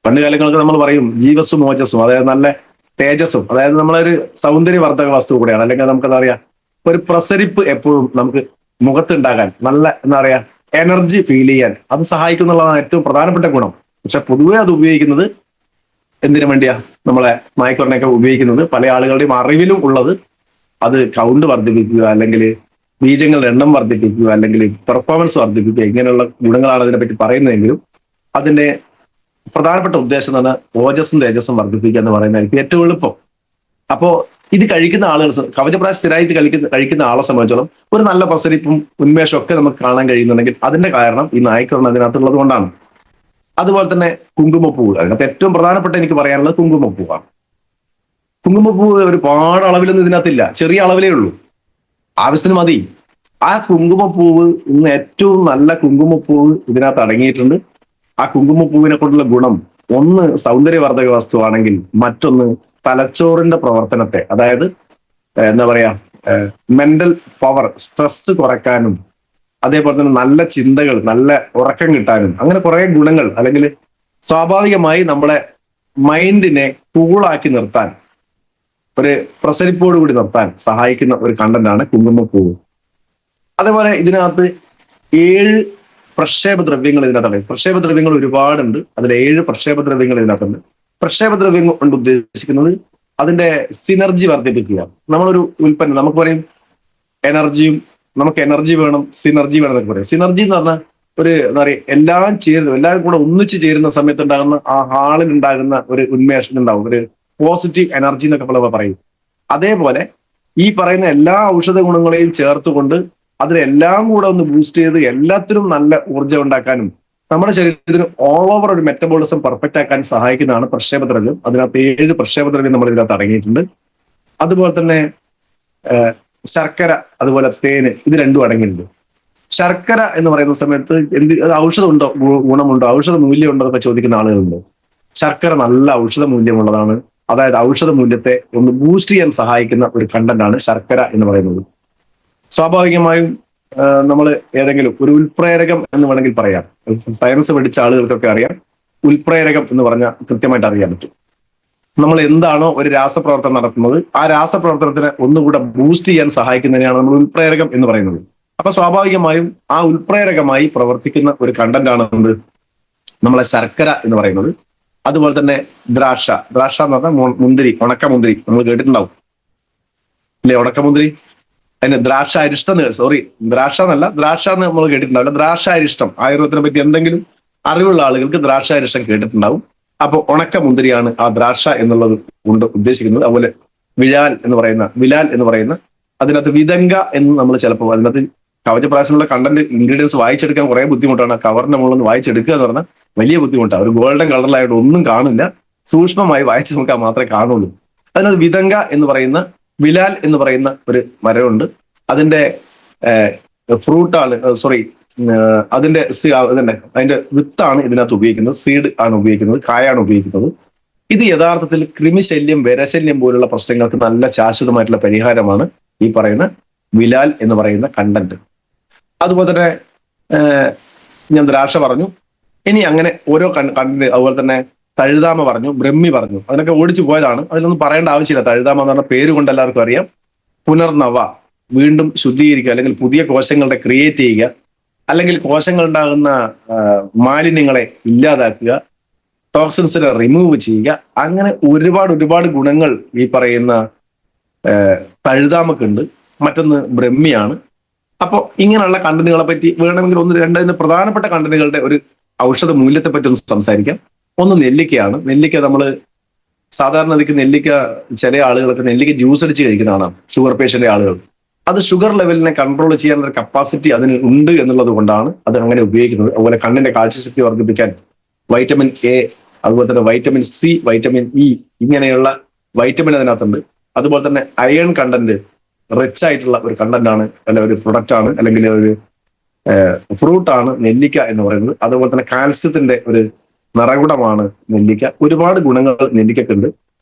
S1: പണ്ട് കാലങ്ങൾക്ക് നമ്മൾ പറയും ജീവസ്സും ഓജസ്സും, അതായത് നല്ല തേജസ്സും, അതായത് നമ്മളൊരു സൗന്ദര്യവർദ്ധക വസ്തു കൂടെയാണ്. അല്ലെങ്കിൽ നമുക്കെന്താ പറയാ, ഒരു പ്രസരിപ്പ് എപ്പോഴും നമുക്ക് മുഖത്തുണ്ടാകാൻ, നല്ല എന്താ പറയാ എനർജി ഫീൽ ചെയ്യാൻ അത് സഹായിക്കുന്നുള്ളതാണ് ഏറ്റവും പ്രധാനപ്പെട്ട ഗുണം. പക്ഷെ പൊതുവെ അത് ഉപയോഗിക്കുന്നത് എന്തിനു വേണ്ടിയാ? നമ്മളെ നായ്ക്കുരണയൊക്കെ ഉപയോഗിക്കുന്നത് പല ആളുകളുടെയും അറിവിലും ഉള്ളത് അത് കൗണ്ട് വർദ്ധിപ്പിക്കുക, അല്ലെങ്കിൽ ബീജങ്ങളുടെ എണ്ണം വർദ്ധിപ്പിക്കുക, അല്ലെങ്കിൽ പെർഫോമൻസ് വർദ്ധിപ്പിക്കുക, ഇങ്ങനെയുള്ള ഗുണങ്ങളാണ് അതിനെപ്പറ്റി പറയുന്നതെങ്കിലും അതിന്റെ പ്രധാനപ്പെട്ട ഉദ്ദേശം എന്ന് പറഞ്ഞാൽ ഓജസ്സും തേജസ്സും വർദ്ധിപ്പിക്കുക എന്ന് പറയുന്നതായിരിക്കും ഏറ്റവും എളുപ്പം. അപ്പോ ഇത് കഴിക്കുന്ന ആളുകൾ, കവചപ്രാശ് സ്ഥിരമായിട്ട് കഴിക്കുന്ന ആളെ സംബന്ധിച്ചോളം ഒരു നല്ല പ്രസരിപ്പും ഉന്മേഷവും ഒക്കെ നമുക്ക് കാണാൻ കഴിയുന്നുണ്ടെങ്കിൽ അതിന്റെ കാരണം ഈ നായ്ക്കുരണം അതിനകത്തുള്ളത് കൊണ്ടാണ്. അതുപോലെ തന്നെ കുങ്കുമപ്പൂവ്, അതിനകത്ത് ഏറ്റവും പ്രധാനപ്പെട്ട എനിക്ക് പറയാനുള്ളത് കുങ്കുമപ്പൂവാണ്. കുങ്കുമപ്പൂവ് ഒരുപാട് അളവിലൊന്നും ഇതിനകത്തില്ല, ചെറിയ അളവിലേ ഉള്ളൂ, ആവശ്യത്തിന് മതി. ആ കുങ്കുമപ്പൂവ് ഇന്ന് ഏറ്റവും നല്ല കുങ്കുമപ്പൂവ് ഇതിനകത്ത് അടങ്ങിയിട്ടുണ്ട്. ആ കുങ്കുമപ്പൂവിനെ കൊണ്ടുള്ള ഗുണം, ഒന്ന് സൗന്ദര്യവർദ്ധക വസ്തുവാണെങ്കിൽ മറ്റൊന്ന് തലച്ചോറിന്റെ പ്രവർത്തനത്തെ, അതായത് എന്താ പറയാ മെന്റൽ പവർ, സ്ട്രെസ് കുറയ്ക്കാനും, അതേപോലെ തന്നെ നല്ല ചിന്തകൾ, നല്ല ഉറക്കം കിട്ടാനും, അങ്ങനെ കുറെ ഗുണങ്ങൾ, അല്ലെങ്കിൽ സ്വാഭാവികമായി നമ്മളെ മൈൻഡിനെ കൂളാക്കി നിർത്താൻ, ഒരു പ്രസരിപ്പോട് കൂടി നിർത്താൻ സഹായിക്കുന്ന ഒരു കണ്ടന്റാണ് കുങ്കുമപ്പൂവ്. അതേപോലെ ഇതിനകത്ത് 7 പ്രക്ഷേപദ്രവ്യങ്ങൾ ഇതിനകത്തുണ്ട്. പ്രക്ഷേപദ്രവ്യങ്ങൾ ഒരുപാടുണ്ട്, അതിൽ 7 പ്രക്ഷേപദ്രവ്യങ്ങൾ ഇതിനകത്തുണ്ട്. പ്രക്ഷേപദ്രവ്യം കൊണ്ട് ഉദ്ദേശിക്കുന്നത് അതിന്റെ സിനർജി വർദ്ധിപ്പിക്കുക. നമ്മളൊരു ഉൽപ്പന്നം നമുക്ക് പറയും എനർജിയും, നമുക്ക് എനർജി വേണം, സിനർജി വേണം എന്നൊക്കെ പറയും. സിനർജി എന്ന് പറഞ്ഞാൽ ഒരു എന്താ പറയുക, എല്ലാം ചേരുന്നു, എല്ലാവരും കൂടെ ഒന്നിച്ച് ചേരുന്ന സമയത്ത് ഉണ്ടാകുന്ന ആ ഹാളിൽ ഉണ്ടാകുന്ന ഒരു ഉന്മേഷം ഉണ്ടാവും, ഒരു പോസിറ്റീവ് എനർജി എന്നൊക്കെ നമ്മൾ പറയും. അതേപോലെ ഈ പറയുന്ന എല്ലാ ഔഷധ ഗുണങ്ങളെയും ചേർത്തുകൊണ്ട് അതിനെല്ലാം കൂടെ ഒന്ന് ബൂസ്റ്റ് ചെയ്ത് എല്ലാത്തിനും നല്ല ഊർജ്ജം ഉണ്ടാക്കാനും നമ്മുടെ ശരീരത്തിന് ഓൾ ഓവർ ഒരു മെറ്റബോളിസം പെർഫെക്റ്റ് ആക്കാൻ സഹായിക്കുന്നതാണ് പ്രക്ഷേപദ്രവ്യം. അതിനകത്ത് 7 പ്രക്ഷേപദ്രവ്യം നമ്മൾ ഇതിനകത്ത് അടങ്ങിയിട്ടുണ്ട്. അതുപോലെ തന്നെ ശർക്കര, അതുപോലെ തേന്, ഇത് രണ്ടും അടങ്ങിയിട്ടുണ്ട്. ശർക്കര എന്ന് പറയുന്ന സമയത്ത് അത് ഔഷധമുണ്ടോ, ഗുണമുണ്ടോ, ഔഷധ മൂല്യം ഉണ്ടോ എന്നൊക്കെ ചോദിക്കുന്ന ആളുകളുണ്ട്. ശർക്കര നല്ല ഔഷധ മൂല്യമുള്ളതാണ്. അതായത് ഔഷധ മൂല്യത്തെ ഒന്ന് ബൂസ്റ്റ് ചെയ്യാൻ സഹായിക്കുന്ന ഒരു കണ്ടന്റാണ് ശർക്കര എന്ന് പറയുന്നത്. സ്വാഭാവികമായും നമ്മൾ ഏതെങ്കിലും ഒരു ഉൽപ്രേരകം എന്ന് വേണമെങ്കിൽ പറയാം. സയൻസ് പഠിച്ച ആളുകൾക്കൊക്കെ അറിയാം, ഉൽപ്രേരകം എന്ന് പറഞ്ഞാൽ കൃത്യമായിട്ട് അറിയാൻ പറ്റും. നമ്മൾ എന്താണോ ഒരു രാസപ്രവർത്തനം നടത്തുന്നത്, ആ രാസപ്രവർത്തനത്തിനെ ഒന്നുകൂടെ ബൂസ്റ്റ് ചെയ്യാൻ സഹായിക്കുന്നതിനെയാണ് നമ്മൾ ഉൽപ്രേരകം എന്ന് പറയുന്നത്. അപ്പൊ സ്വാഭാവികമായും ആ ഉൽപ്രേരകമായി പ്രവർത്തിക്കുന്ന ഒരു കണ്ടന്റ് ആണ് നമ്മളെ ശർക്കര എന്ന് പറയുന്നത്. അതുപോലെ തന്നെ ദ്രാക്ഷ എന്ന് പറഞ്ഞാൽ മുന്തിരി, ഉണക്കമുന്തിരി നമ്മൾ കേട്ടിട്ടുണ്ടാവും അല്ലെ? ഉണക്കമുന്തിരി, അതിന് ദ്രാക്ഷ അരിഷ്ടം, സോറി ദ്രാക്ഷ എന്നല്ല, ദ്രാക്ഷ എന്ന് നമ്മൾ കേട്ടിട്ടുണ്ടാവില്ല, ദ്രാക്ഷ അരിഷ്ടം. ആയുർവേദത്തിനെ പറ്റി എന്തെങ്കിലും അറിവുള്ള ആളുകൾക്ക് ദ്രാക്ഷ അരിഷ്ടം കേട്ടിട്ടുണ്ടാവും. അപ്പൊ ഉണക്കമുന്തിരിയാണ് ആ ദ്രാക്ഷ എന്നുള്ളത് കൊണ്ട് ഉദ്ദേശിക്കുന്നത്. അതുപോലെ വിലാൽ എന്ന് പറയുന്ന അതിനകത്ത് വിതങ്ക എന്ന് നമ്മൾ ചിലപ്പോൾ അതിനകത്ത് കവചപ്രാശനുള്ള കണ്ടന്റ് ഇൻഗ്രീഡിയൻസ് വായിച്ചെടുക്കാൻ കുറെ ബുദ്ധിമുട്ടാണ്. കവറിന്റെ മുകളിൽ നിന്ന് വായിച്ചെടുക്കുക എന്ന് പറഞ്ഞാൽ വലിയ ബുദ്ധിമുട്ടാണ്. ഒരു ഗോൾഡൻ കളറിലായിട്ട് ഒന്നും കാണില്ല, സൂക്ഷ്മമായി വായിച്ചു നോക്കാൻ മാത്രമേ കാണുള്ളൂ. അതിനകത്ത് വിതങ്ക എന്ന് പറയുന്ന, വിലാൽ എന്ന് പറയുന്ന ഒരു മരമുണ്ട്. അതിന്റെ ഫ്രൂട്ടാണ്, സോറി അതിന്റെ വിത്താണ് ഇതിനകത്ത് ഉപയോഗിക്കുന്നത്, സീഡ് ആണ് ഉപയോഗിക്കുന്നത്, കായാണ് ഉപയോഗിക്കുന്നത്. ഇത് യഥാർത്ഥത്തിൽ കൃമിശല്യം, വിരശല്യം പോലുള്ള പ്രശ്നങ്ങൾക്ക് നല്ല ശാശ്വതമായിട്ടുള്ള പരിഹാരമാണ് ഈ പറയുന്ന വിലാൽ എന്ന് പറയുന്ന കണ്ടന്റ്. അതുപോലെ തന്നെ ഞാൻ ദ്രാക്ഷ പറഞ്ഞു, ഇനി അങ്ങനെ ഓരോ കണ്ടിന് അതുപോലെ തന്നെ തഴുതാമ പറഞ്ഞു, ബ്രഹ്മി പറഞ്ഞു, അതിനൊക്കെ ഓടിച്ചു പോയതാണ്. അതിലൊന്നും പറയേണ്ട ആവശ്യമില്ല. തഴുതാമ എന്ന് പറഞ്ഞ പേര് കൊണ്ട് എല്ലാവർക്കും അറിയാം. പുനർനവ, വീണ്ടും ശുദ്ധീകരിക്കുക, അല്ലെങ്കിൽ പുതിയ കോശങ്ങളുടെ ക്രിയേറ്റ് ചെയ്യുക, അല്ലെങ്കിൽ കോശങ്ങൾ ഉണ്ടാകുന്ന മാലിന്യങ്ങളെ ഇല്ലാതാക്കുക, ടോക്സിൻസിനെ റിമൂവ് ചെയ്യുക. അങ്ങനെ ഒരുപാട് ഒരുപാട് ഗുണങ്ങൾ ഈ പറയുന്ന തഴുതാമക്കുണ്ട്. മറ്റൊന്ന് ബ്രഹ്മിയാണ്. അപ്പോൾ ഇങ്ങനെയുള്ള കണ്ടന്റുകളെ പറ്റി വേണമെങ്കിൽ ഒന്ന് രണ്ട് പ്രധാനപ്പെട്ട കണ്ടന്റുകളുടെ ഒരു ഔഷധ മൂല്യത്തെ പറ്റി ഒന്ന് സംസാരിക്കാം. ഒന്ന് നെല്ലിക്കയാണ്. നെല്ലിക്ക നമ്മൾ സാധാരണ നെല്ലിക്ക ചില ആളുകളൊക്കെ നെല്ലിക്ക ജ്യൂസ് അടിച്ച് കഴിക്കുന്നതാണ്, ഷുഗർ പേഷ്യന്റ് ആളുകൾ. അത് ഷുഗർ ലെവലിനെ കൺട്രോൾ ചെയ്യാനുള്ള കപ്പാസിറ്റി അതിന് ഉണ്ട് എന്നുള്ളത് കൊണ്ടാണ് അത് അങ്ങനെ ഉപയോഗിക്കുന്നത്. അതുപോലെ കണ്ണിന്റെ കാഴ്ചശക്തി വർദ്ധിപ്പിക്കാൻ വൈറ്റമിൻ എ, അതുപോലെ തന്നെ വൈറ്റമിൻ സി, വൈറ്റമിൻ ഇ, ഇങ്ങനെയുള്ള വൈറ്റമിൻ അതിനകത്തുണ്ട്. അതുപോലെ തന്നെ അയൺ കണ്ടന്റ് റിച്ച് ആയിട്ടുള്ള ഒരു കണ്ടന്റ് ആണ്, അല്ലെ ഒരു പ്രൊഡക്റ്റ് ആണ്, അല്ലെങ്കിൽ ഒരു ഫ്രൂട്ട് ആണ് നെല്ലിക്ക എന്ന് പറയുന്നത്. അതുപോലെ തന്നെ കാൽസ്യത്തിന്റെ ഒരു നിറകുടമാണ് നെല്ലിക്ക. ഒരുപാട് ഗുണങ്ങൾ നെല്ലിക്കക്കുണ്ട്.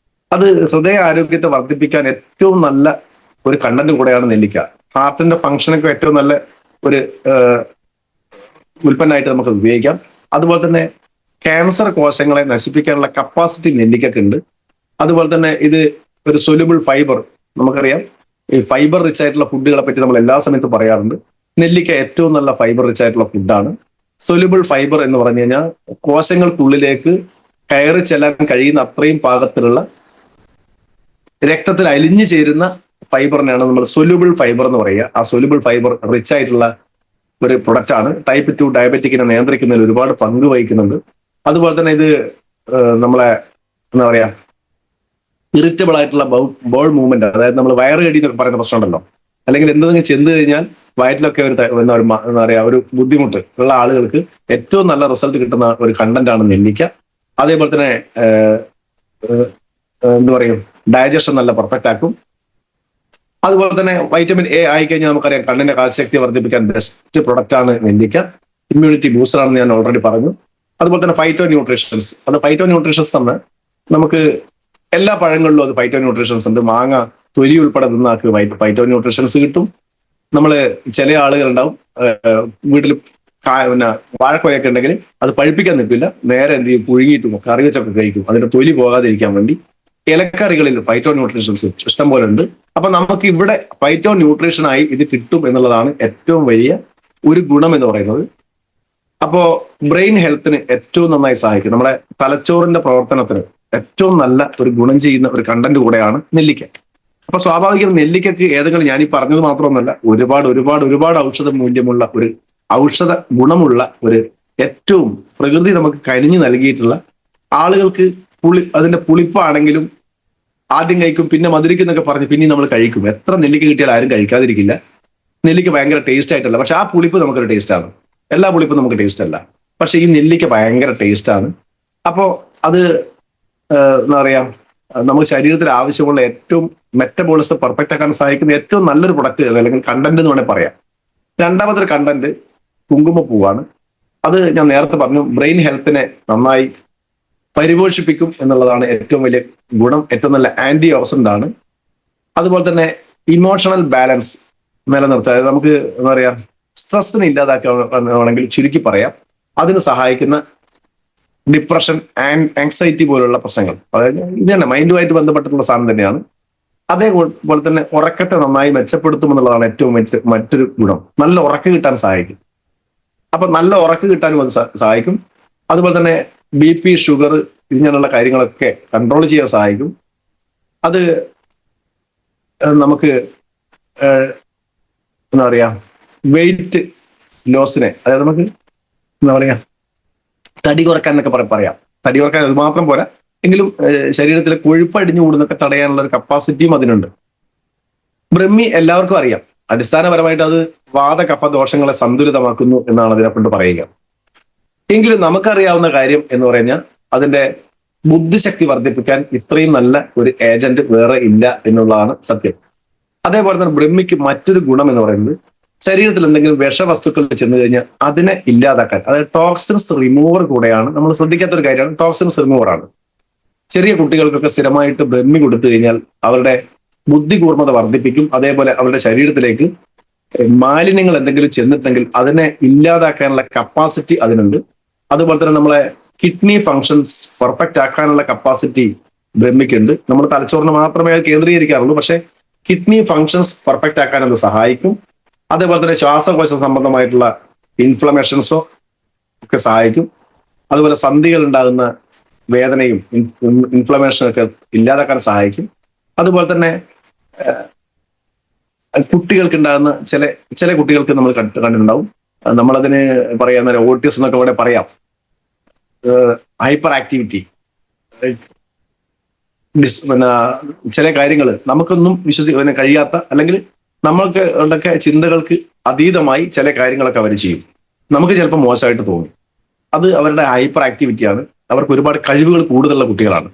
S1: അത് ഹൃദയ ആരോഗ്യത്തെ വർദ്ധിപ്പിക്കാൻ ഏറ്റവും നല്ല ഒരു കണ്ടന്റ് കൂടെയാണ് നെല്ലിക്ക. ഹാർട്ടിന്റെ ഫംഗ്ഷനൊക്കെ ഏറ്റവും നല്ല ഒരു ഉൽപ്പന്നമായിട്ട് നമുക്ക് ഉപയോഗിക്കാം. അതുപോലെ തന്നെ ക്യാൻസർ കോശങ്ങളെ നശിപ്പിക്കാനുള്ള കപ്പാസിറ്റി നെല്ലിക്കക്കുണ്ട്. അതുപോലെ തന്നെ ഇത് ഒരു സൊല്യൂബിൾ ഫൈബർ, നമുക്കറിയാം ഈ ഫൈബർ റിച്ച് ആയിട്ടുള്ള ഫുഡുകളെ പറ്റി നമ്മൾ എല്ലാ സമയത്തും പറയാറുണ്ട്. നെല്ലിക്ക ഏറ്റവും നല്ല ഫൈബർ റിച്ച് ആയിട്ടുള്ള ഫുഡാണ്. സൊല്യൂബിൾ ഫൈബർ എന്ന് പറഞ്ഞു കഴിഞ്ഞാൽ കോശങ്ങൾക്കുള്ളിലേക്ക് കയറി ചെല്ലാൻ കഴിയുന്ന അത്രയും പാകത്തിലുള്ള രക്തത്തിൽ അലിഞ്ഞു ചേരുന്ന ഫൈബറിനെയാണ് നമ്മൾ സൊല്യൂബിൾ ഫൈബർ എന്ന് പറയുക. ആ സൊല്യൂബിൾ ഫൈബർ റിച്ച് ആയിട്ടുള്ള ഒരു പ്രൊഡക്റ്റ് ആണ്. ടൈപ്പ് 2 ഡയബറ്റിക്കിനെ നിയന്ത്രിക്കുന്നതിൽ ഒരുപാട് പങ്ക് വഹിക്കുന്നുണ്ട്. അതുപോലെ തന്നെ ഇത് നമ്മളെ എന്താ പറയാ ഇറിറ്റബിൾ ആയിട്ടുള്ള ബൗൾ മൂവ്മെന്റ്, അതായത് നമ്മൾ വയറ് കടി എന്നൊക്കെ പറയുന്ന പ്രശ്നമുണ്ടല്ലോ, അല്ലെങ്കിൽ എന്തെങ്കിലും ചെന്ന് കഴിഞ്ഞാൽ വയറ്റിലൊക്കെ ഒരു എന്താ പറയാ ഒരു ബുദ്ധിമുട്ട് ഉള്ള ആളുകൾക്ക് ഏറ്റവും നല്ല റിസൾട്ട് കിട്ടുന്ന ഒരു കണ്ടന്റ് ആണ് നെല്ലിക്ക. അതേപോലെ തന്നെ എന്താ പറയും ഡൈജഷൻ നല്ല പെർഫെക്റ്റ് ആക്കും. അതുപോലെ തന്നെ വൈറ്റമിൻ എ ആയിക്കഴിഞ്ഞാൽ നമുക്കറിയാം കണ്ണിന്റെ കാഴ്ചശക്തി വർദ്ധിപ്പിക്കാൻ ബെസ്റ്റ് പ്രൊഡക്റ്റ് ആണ് നെല്ലിക്. ഇമ്മ്യൂണിറ്റി ബൂസ്റ്റർ ആണെന്ന് ഞാൻ ഓൾറെഡി പറഞ്ഞു. അതുപോലെ തന്നെ ഫൈറ്റോ ന്യൂട്രീഷൻസ്, അത് ഫൈറ്റോ ന്യൂട്രീഷൻസ് തന്നെ നമുക്ക് എല്ലാ പഴങ്ങളിലും അത് ഫൈറ്റോ ന്യൂട്രീഷൻസ് ഉണ്ട്. മാങ്ങ തൊലി ഉൾപ്പെടെ തിന്നാക്ക് ഫൈറ്റോ ന്യൂട്രീഷൻസ് കിട്ടും. നമ്മള് ചില ആളുകളുണ്ടാവും വീട്ടിൽ പിന്നെ വാഴക്കൊയൊക്കെ ഉണ്ടെങ്കിൽ അത് പഴുപ്പിക്കാൻ നിൽക്കില്ല, നേരെ എന്ത് ചെയ്യും പുഴുങ്ങിയിട്ടും കറി വെച്ചൊക്കെ കഴിക്കും, അതിന്റെ തൊലി പോകാതിരിക്കാൻ വേണ്ടി. ഇലക്കറികളിൽ ഫൈറ്റോ ന്യൂട്രീഷൻസ് ഇഷ്ടം പോലെ ഉണ്ട്. അപ്പൊ നമുക്ക് ഇവിടെ ഫൈറ്റോ ന്യൂട്രീഷനായി ഇത് കിട്ടും എന്നുള്ളതാണ് ഏറ്റവും വലിയ ഒരു ഗുണം എന്ന് പറയുന്നത്. അപ്പോ ബ്രെയിൻ ഹെൽത്തിന് ഏറ്റവും നന്നായി സഹായിക്കും. നമ്മുടെ തലച്ചോറിന്റെ പ്രവർത്തനത്തിന് ഏറ്റവും നല്ല ഒരു ഗുണം ചെയ്യുന്ന ഒരു കണ്ടന്റ് കൂടെയാണ് നെല്ലിക്ക. അപ്പൊ സ്വാഭാവികം നെല്ലിക്കയ്ക്ക് ഏതെങ്കിലും ഞാൻ ഈ പറഞ്ഞത് മാത്രമൊന്നുമല്ല, ഒരുപാട് ഒരുപാട് ഒരുപാട് ഔഷധ മൂല്യമുള്ള ഒരു ഔഷധ ഗുണമുള്ള ഒരു ഏറ്റവും പ്രകൃതി നമുക്ക് കനിഞ്ഞു നൽകിയിട്ടുള്ള, ആളുകൾക്ക് അതിന്റെ പുളിപ്പാണെങ്കിലും ആദ്യം കഴിക്കും, പിന്നെ മധുരിക്കുന്നൊക്കെ പറഞ്ഞ് പിന്നെയും നമ്മൾ കഴിക്കും. എത്ര നെല്ലിക്ക കിട്ടിയാൽ ആരും കഴിക്കാതിരിക്കില്ല. നെല്ലിക്ക ഭയങ്കര ടേസ്റ്റ് ആയിട്ടല്ല, പക്ഷെ ആ പുളിപ്പ് നമുക്കൊരു ടേസ്റ്റ് ആണ്. എല്ലാ പുളിപ്പും നമുക്ക് ടേസ്റ്റ് അല്ല, പക്ഷെ ഈ നെല്ലിക്ക ഭയങ്കര ടേസ്റ്റ് ആണ്. അപ്പോ അത് എന്താ പറയാ നമുക്ക് ശരീരത്തിൽ ആവശ്യമുള്ള ഏറ്റവും മെറ്റബോളിസം പെർഫെക്റ്റ് ആക്കാൻ സഹായിക്കുന്ന ഏറ്റവും നല്ലൊരു പ്രൊഡക്റ്റ് അല്ലെങ്കിൽ കണ്ടന്റ് എന്ന് വേണമെങ്കിൽ പറയാം. രണ്ടാമതൊരു കണ്ടന്റ് കുങ്കുമപ്പൂവാണ്. അത് ഞാൻ നേരത്തെ പറഞ്ഞു, ബ്രെയിൻ ഹെൽത്തിനെ നന്നായി പരിപോഷിപ്പിക്കും എന്നുള്ളതാണ് ഏറ്റവും വലിയ ഗുണം. ഏറ്റവും നല്ല ആന്റി ഓക്സിഡന്റ് ആണ്. അതുപോലെ തന്നെ ഇമോഷണൽ ബാലൻസ് നിലനിർത്തുക, അതായത് നമുക്ക് എന്താ പറയാ സ്ട്രെസ്സിനെ ഇല്ലാതാക്കുകയാണെങ്കിൽ ചുരുക്കി പറയാം, അതിന് സഹായിക്കുന്ന ഡിപ്രഷൻ ആൻഡ് ആങ്സൈറ്റി പോലുള്ള പ്രശ്നങ്ങൾ, അതായത് ഇത് തന്നെ മൈൻഡുമായിട്ട് ബന്ധപ്പെട്ടിട്ടുള്ള സാധനം തന്നെയാണ്. അതേപോലെ തന്നെ ഉറക്കത്തെ നന്നായി മെച്ചപ്പെടുത്തും എന്നുള്ളതാണ് ഏറ്റവും മറ്റൊരു ഗുണം. നല്ല ഉറക്കം കിട്ടാൻ സഹായിക്കും. അപ്പൊ നല്ല ഉറക്കം കിട്ടാനും അത് സഹായിക്കും. അതുപോലെ തന്നെ BP, ഷുഗർ ഇങ്ങനെയുള്ള കാര്യങ്ങളൊക്കെ കൺട്രോൾ ചെയ്യാൻ സഹായിക്കും. അത് നമുക്ക് എന്താ പറയാ വെയിറ്റ് ലോസിനെ, അതായത് നമുക്ക് എന്താ പറയാ തടി കുറയ്ക്കാൻ എന്നൊക്കെ പറയാം. തടി കുറയ്ക്കാൻ അത് മാത്രം പോരാ, എങ്കിലും ശരീരത്തിലെ കൊഴുപ്പടിഞ്ഞു കൂടുന്നൊക്കെ തടയാനുള്ള ഒരു കപ്പാസിറ്റിയും അതിനുണ്ട്. ബ്രഹ്മി എല്ലാവർക്കും അറിയാം, അടിസ്ഥാനപരമായിട്ട് അത് വാത കഫ ദോഷങ്ങളെ സന്തുലിതമാക്കുന്നു എന്നാണ് അതിനെക്കൊണ്ട് പറയുക. എങ്കിലും നമുക്കറിയാവുന്ന കാര്യം എന്ന് പറഞ്ഞാൽ അതിന്റെ ബുദ്ധിശക്തി വർദ്ധിപ്പിക്കാൻ ഇത്രയും നല്ല ഒരു ഏജന്റ് വേറെ ഇല്ല എന്നുള്ളതാണ് സത്യം. അതേപോലെ തന്നെ ബ്രഹ്മിക്ക് മറ്റൊരു ഗുണം എന്ന് പറയുന്നത് ശരീരത്തിൽ എന്തെങ്കിലും വിഷവസ്തുക്കൾ ചെന്ന് കഴിഞ്ഞാൽ അതിനെ ഇല്ലാതാക്കാൻ, അതായത് ടോക്സിൻസ് റിമൂവർ കൂടെയാണ്. നമ്മൾ ശ്രദ്ധിക്കാത്ത ഒരു കാര്യമാണ്, ടോക്സിൻസ് റിമൂവർ ആണ്. ചെറിയ കുട്ടികൾക്കൊക്കെ സ്ഥിരമായിട്ട് ബ്രഹ്മി കൊടുത്തു കഴിഞ്ഞാൽ അവരുടെ ബുദ്ധി കൂർമ്മത വർദ്ധിപ്പിക്കും. അതേപോലെ അവരുടെ ശരീരത്തിലേക്ക് മാലിന്യങ്ങൾ എന്തെങ്കിലും ചെന്നിട്ടെങ്കിൽ അതിനെ ഇല്ലാതാക്കാനുള്ള കപ്പാസിറ്റി അതിനുണ്ട്. അതുപോലെ തന്നെ നമ്മളെ കിഡ്നി ഫങ്ഷൻസ് പെർഫെക്റ്റ് ആക്കാനുള്ള കപ്പാസിറ്റി ബ്രഹ്മിക്കുണ്ട്. നമ്മൾ തലച്ചോറിന് മാത്രമേ അത് കേന്ദ്രീകരിക്കാറുള്ളൂ, പക്ഷെ കിഡ്നി ഫങ്ഷൻസ് പെർഫെക്റ്റ് ആക്കാൻ അത് സഹായിക്കും. അതേപോലെ തന്നെ ശ്വാസകോശ സംബന്ധമായിട്ടുള്ള ഇൻഫ്ലമേഷൻസോ ഒക്കെ സഹായിക്കും. അതുപോലെ സന്ധികൾ ഉണ്ടാകുന്ന വേദനയും ഇൻഫ്ലമേഷനും ഒക്കെ ഇല്ലാതാക്കാൻ സഹായിക്കും. അതുപോലെ തന്നെ കുട്ടികൾക്ക് ഉണ്ടാകുന്ന ചില കുട്ടികൾക്ക് നമ്മൾ കണ്ടിട്ടുണ്ടാവും, നമ്മളതിന് പറയാവുന്ന ഓട്ടിസം എന്നൊക്കെ ഇവിടെ പറയാം, ഹൈപ്പർ ആക്ടിവിറ്റി, പിന്നെ ചില കാര്യങ്ങൾ നമുക്കൊന്നും വിശ്വസിക്കാൻ കഴിയാത്ത, അല്ലെങ്കിൽ നമ്മൾക്ക് ഉള്ളൊക്കെ ചിന്തകൾക്ക് അതീതമായി ചില കാര്യങ്ങളൊക്കെ അവർ ചെയ്യും. നമുക്ക് ചിലപ്പോൾ മോശമായിട്ട് തോന്നും. അത് അവരുടെ ഹൈപ്പർ ആക്ടിവിറ്റിയാണ്. അവർക്ക് ഒരുപാട് കഴിവുകൾ കൂടുതലുള്ള കുട്ടികളാണ്.